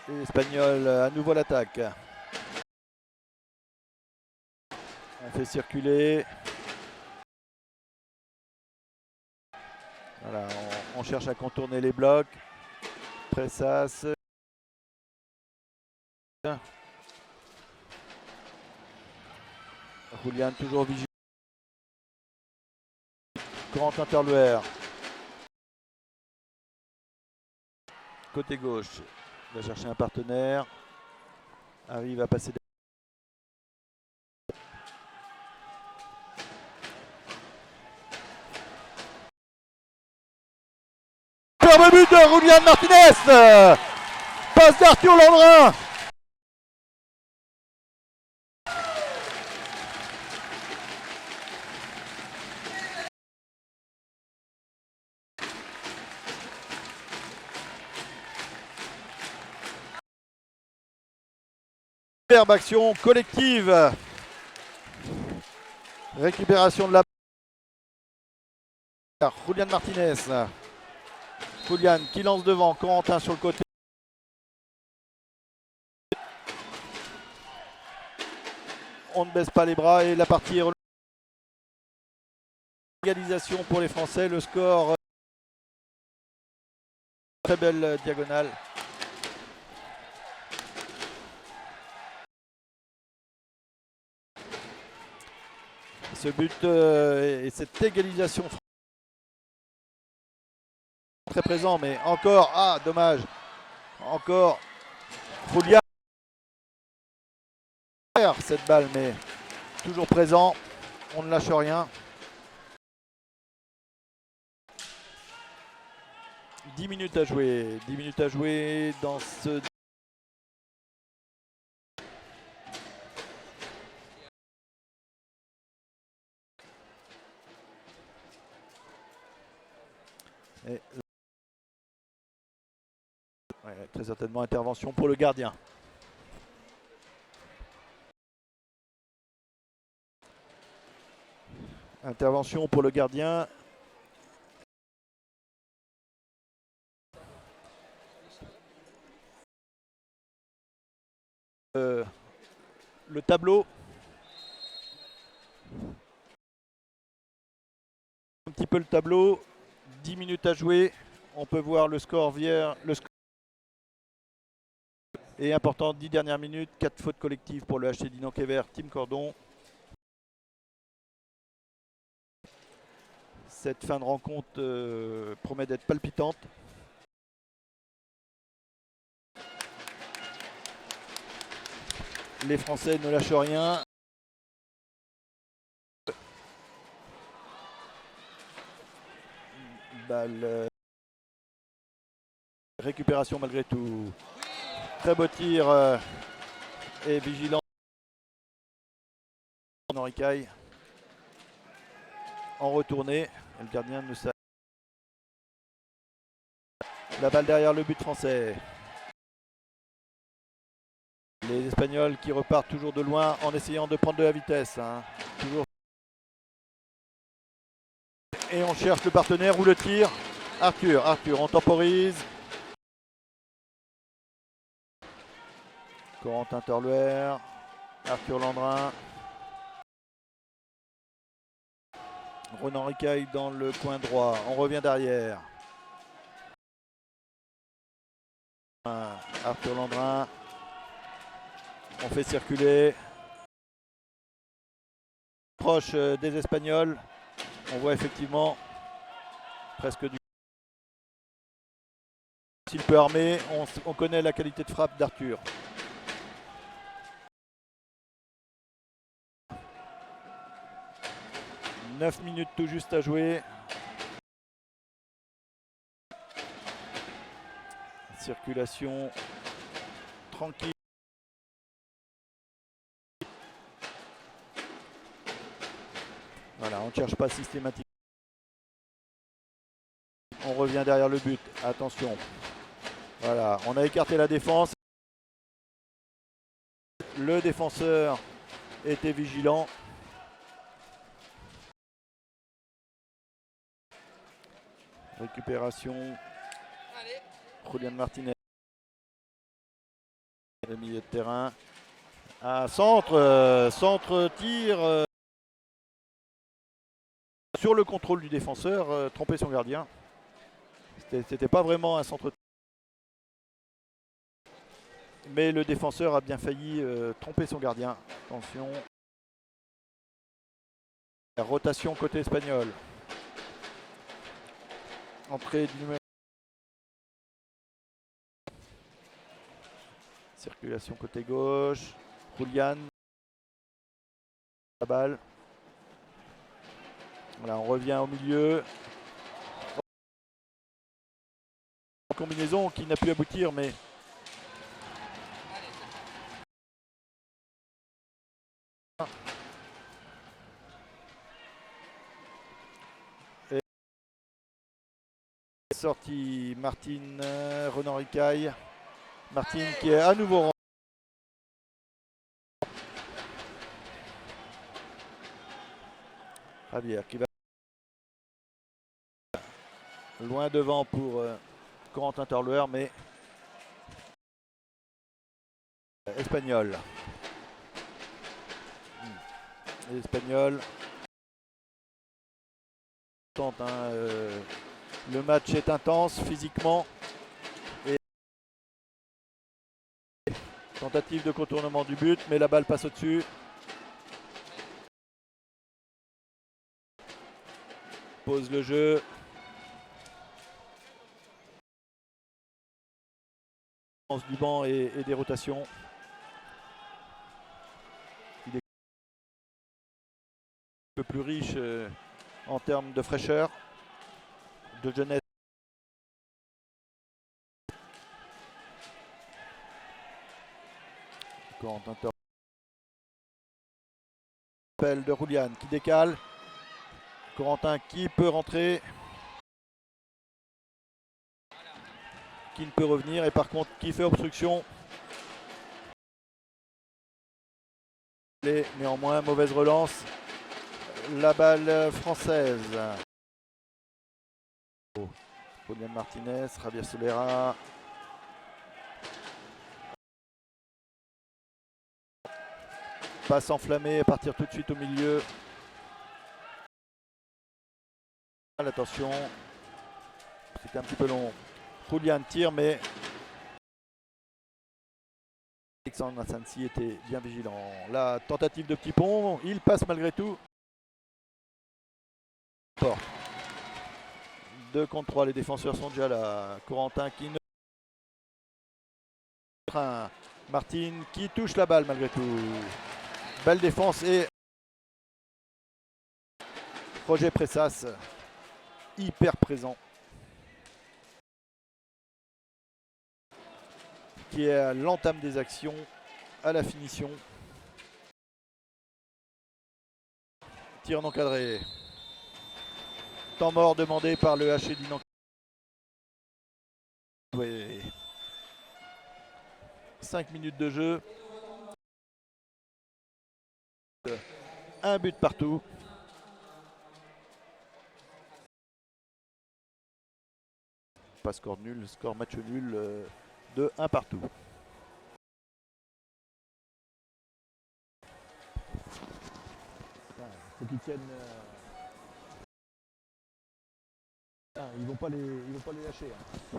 Les Espagnols à nouveau l'attaque. On fait circuler. Voilà, on cherche à contourner les blocs. Pressas. Roulian toujours vigilant. Corentin Terlouer. Côté gauche. Il va chercher un partenaire. Arrive à passer. Superbe but de Roulian Martinez. Passe d'Arthur Landrin. Superbe action collective. Récupération de la barre. Julian Martinez. Julian qui lance devant. Corentin sur le côté. On ne baisse pas les bras et la partie est égalisation pour les Français. Le score. Très belle diagonale. Ce but et cette égalisation très présent, mais encore, ah dommage, encore, Foulia cette balle, mais toujours présent, on ne lâche rien. 10 minutes à jouer dans ce... Et... Ouais, très certainement intervention pour le gardien. Intervention pour le gardien. Le tableau. Un petit peu le tableau. 10 minutes à jouer. On peut voir le score vierge. Le score est important, 10 dernières minutes. 4 fautes collectives pour le HC Dinan-Kéver, Team Cordon. Cette fin de rencontre promet d'être palpitante. Les Français ne lâchent rien. Balle. Récupération malgré tout. Très beau tir et vigilant. Henri Caille. En retournée. Et le gardien ne sait. La balle derrière le but français. Les Espagnols qui repartent toujours de loin en essayant de prendre de la vitesse. Hein. Toujours. Et on cherche le partenaire ou le tir. Arthur, on temporise. Corentin Terlouer. Arthur Landrin. Ronan Ricaille dans le coin droit. On revient derrière. Arthur Landrin. On fait circuler. Proche des Espagnols. On voit effectivement presque du s'il peut armer. On connaît la qualité de frappe d'Arthur. « 9 minutes tout juste à jouer. Circulation tranquille. Voilà, on ne cherche pas systématiquement. On revient derrière le but. Attention. Voilà, on a écarté la défense. Le défenseur était vigilant. Récupération. Allez. Julian Martinez. Le milieu de terrain. Un centre, centre tir sur le contrôle du défenseur, tromper son gardien. C'était pas vraiment un centre tir. Mais le défenseur a bien failli tromper son gardien. Attention. La rotation côté espagnol. Entrée du numéro. Circulation côté gauche. Julian. La balle. Voilà, on revient au milieu. Combinaison qui n'a pu aboutir, mais et sorti Martine Renan Ricaille. Martine qui est à nouveau Javier qui va loin devant pour Corentin Torluer, mais espagnol. Espagnol. Le match est intense physiquement. Et tentative de contournement du but, mais la balle passe au-dessus. Pose le jeu. Du banc et des rotations. Il est un peu plus riche en termes de fraîcheur, de jeunesse. Corentin Torluer. Appel de Julian qui décale. Corentin qui peut rentrer. Qui ne peut revenir et par contre qui fait obstruction. Et néanmoins mauvaise relance. La balle française. Julian Martinez, Javier Solera. Passe enflammée à partir tout de suite au milieu. Attention, c'était un petit peu long. Julian tire, mais Alexandre Asensi était bien vigilant. La tentative de petit pont, il passe malgré tout. 2 contre 3, les défenseurs sont déjà là. Corentin qui ne... Martine qui touche la balle malgré tout. Belle défense et Roger Pressas hyper présent. Qui est à l'entame des actions, à la finition. Tir non cadré. Temps mort demandé par le HC d'Inan. Ouais. 5 minutes de jeu. Un but partout. Pas score nul, score match nul de 1 partout. Faut qu'ils tiennent. Ils vont pas les lâcher. Hein.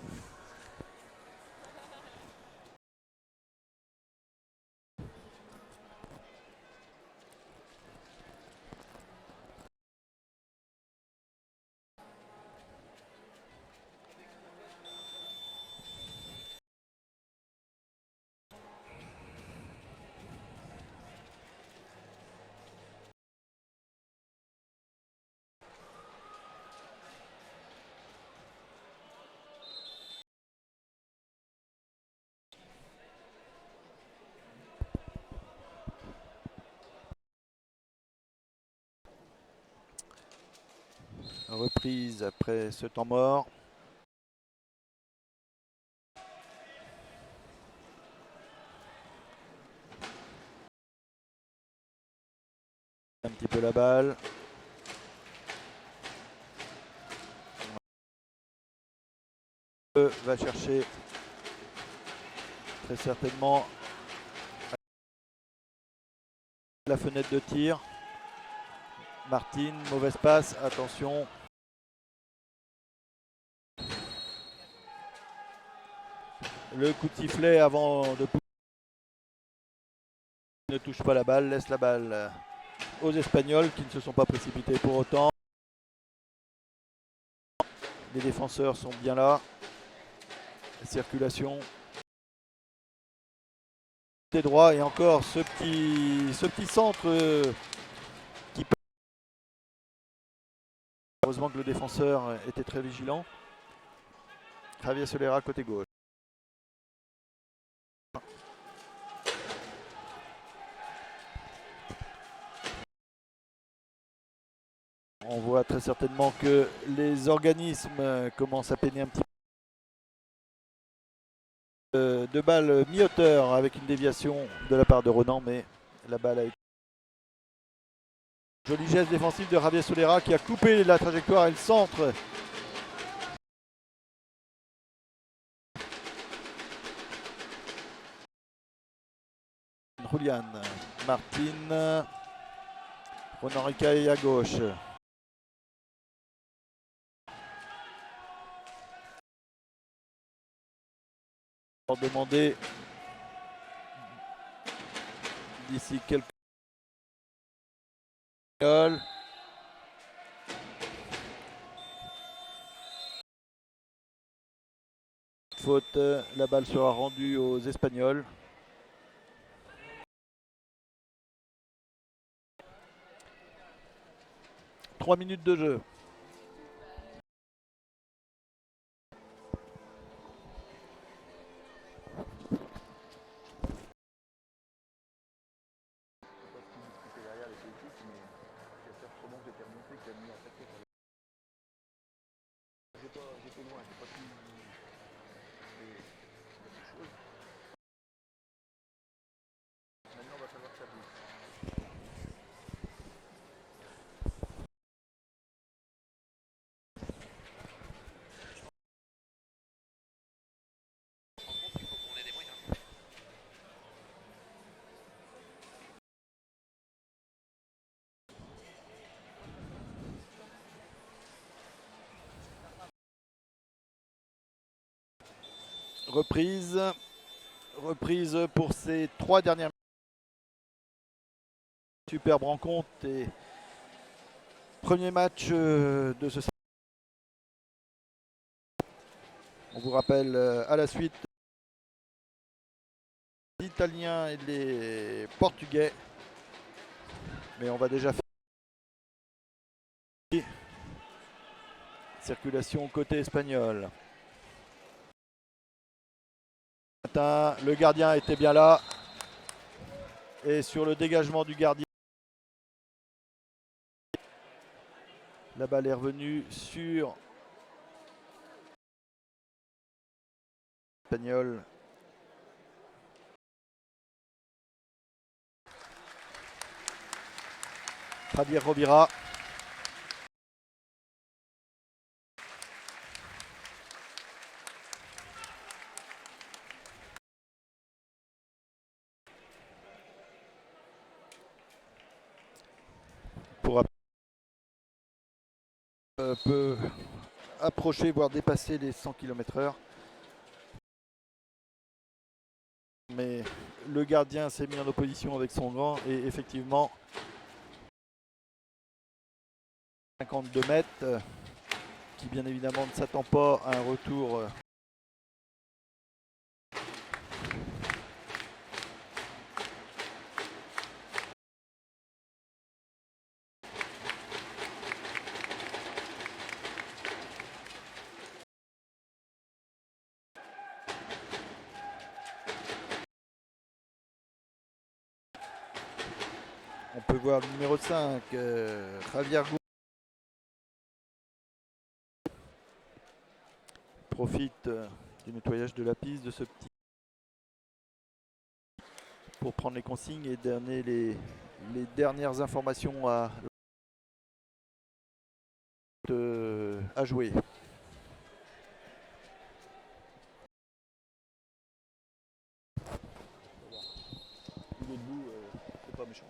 Reprise après ce temps mort. Un petit peu la balle. Va chercher très certainement la fenêtre de tir. Martin, mauvaise passe, attention. Le coup de sifflet avant de pousser. Ne touche pas la balle, laisse la balle aux Espagnols qui ne se sont pas précipités pour autant. Les défenseurs sont bien là. Circulation. Côté droit et encore ce petit centre qui peut. Heureusement que le défenseur était très vigilant. Javier Solera côté gauche. On voit très certainement que les organismes commencent à peiner un petit peu de balles mi-hauteur avec une déviation de la part de Ronan, mais la balle a été. Joli geste défensif de Javier Solera qui a coupé la trajectoire et le centre. Julian, Martin, Ronan Ricaille à gauche. Pour demander d'ici quelques minutes. Faute, la balle sera rendue aux Espagnols. Trois minutes de jeu. Reprise pour ces trois dernières minutes. Superbe rencontre et premier match de ce. On vous rappelle à la suite les Italiens et les Portugais. Mais on va déjà faire circulation côté espagnol. Le gardien était bien là. Et sur le dégagement du gardien, la balle est revenue sur Espagnol. Javier Rovira. Peut approcher, voire dépasser les 100 km/h. Mais le gardien s'est mis en opposition avec son gant et effectivement 52 mètres qui bien évidemment ne s'attend pas à un retour. On peut voir le numéro 5, Javier profite du nettoyage de la piste, de ce petit, pour prendre les consignes et donner les dernières informations à jouer. Il est debout, c'est pas méchant.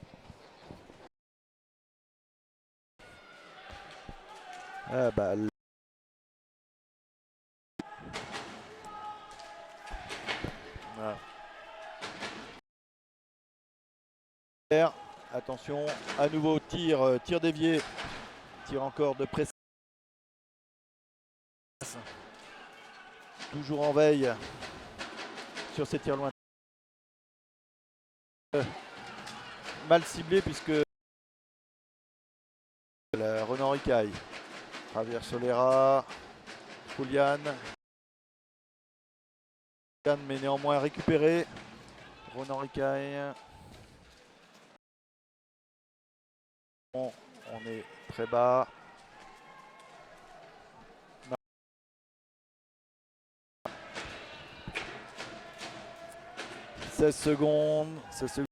Ah bah, voilà. Attention, à nouveau tir dévié, tir encore de presse. Toujours en veille sur ces tirs lointains. Mal ciblé puisque Renan Ricaille traverse Solera, Julian, mais néanmoins récupéré. Renan Ricaille. On est très bas. 16 secondes. 16 secondes.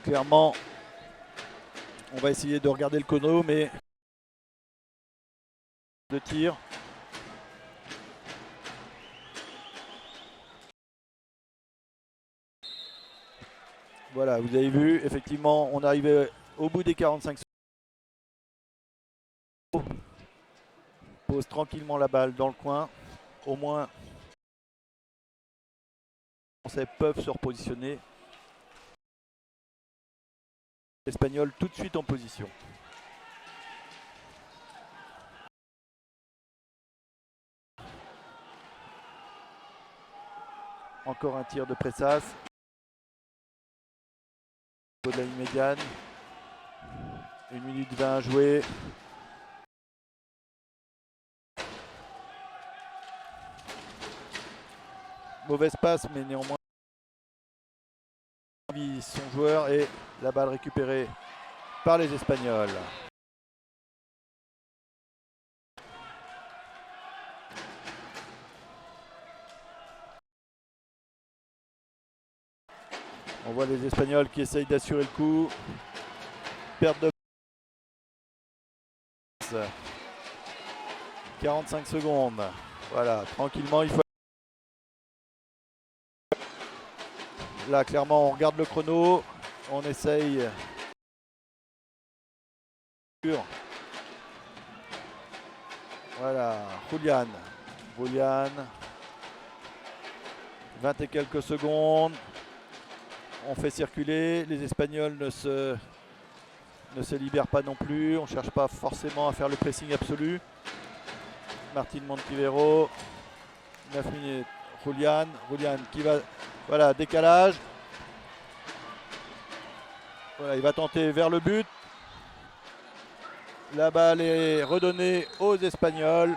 Clairement, on va essayer de regarder le chrono, mais de tir. Voilà, vous avez vu, effectivement, on arrivait au bout des 45 secondes. Pose tranquillement la balle dans le coin. Au moins, les Français peuvent se repositionner. L'Espagnol tout de suite en position. Encore un tir de Pressas. Au niveau de la ligne médiane. 1 minute 20 à jouer. Mauvaise passe, mais néanmoins son joueur et la balle récupérée par les Espagnols. On voit les Espagnols qui essayent d'assurer le coup. Perte de 45 secondes. Voilà, tranquillement, il faut. Là, clairement, on regarde le chrono. On essaye. Voilà, Julian. 20 et quelques secondes. On fait circuler. Les Espagnols ne se libèrent pas non plus. On ne cherche pas forcément à faire le pressing absolu. Martín Montivero. 9 minutes. Julian qui va. Voilà, décalage. Voilà, il va tenter vers le but. La balle est redonnée aux Espagnols.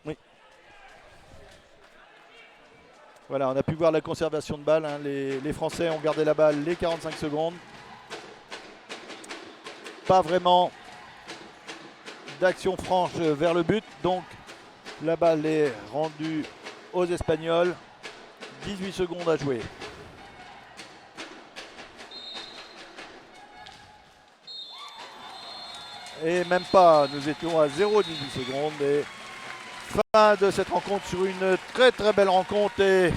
Oui. Voilà, on a pu voir la conservation de balle. Hein. Les Français ont gardé la balle les 45 secondes. Pas vraiment d'action franche vers le but. Donc la balle est rendue aux Espagnols. 18 secondes à jouer. Et même pas, nous étions à 0,18 secondes. Et fin de cette rencontre sur une très très belle rencontre et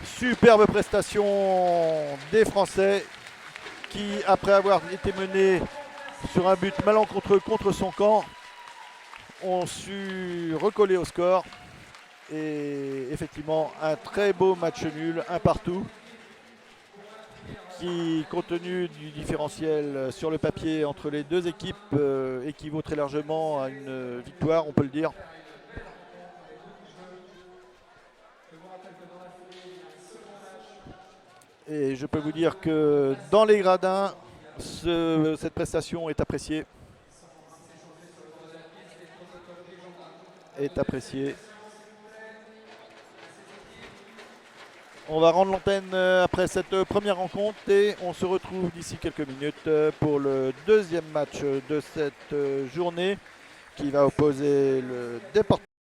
superbe prestation des Français qui, après avoir été menés sur un but malencontreux contre son camp, ont su recoller au score. Et effectivement, un très beau match nul, un partout, qui, compte tenu du différentiel sur le papier entre les deux équipes, équivaut très largement à une victoire, on peut le dire. Et je peux vous dire que dans les gradins, cette prestation est appréciée. On va rendre l'antenne après cette première rencontre et on se retrouve d'ici quelques minutes pour le deuxième match de cette journée qui va opposer le Deportivo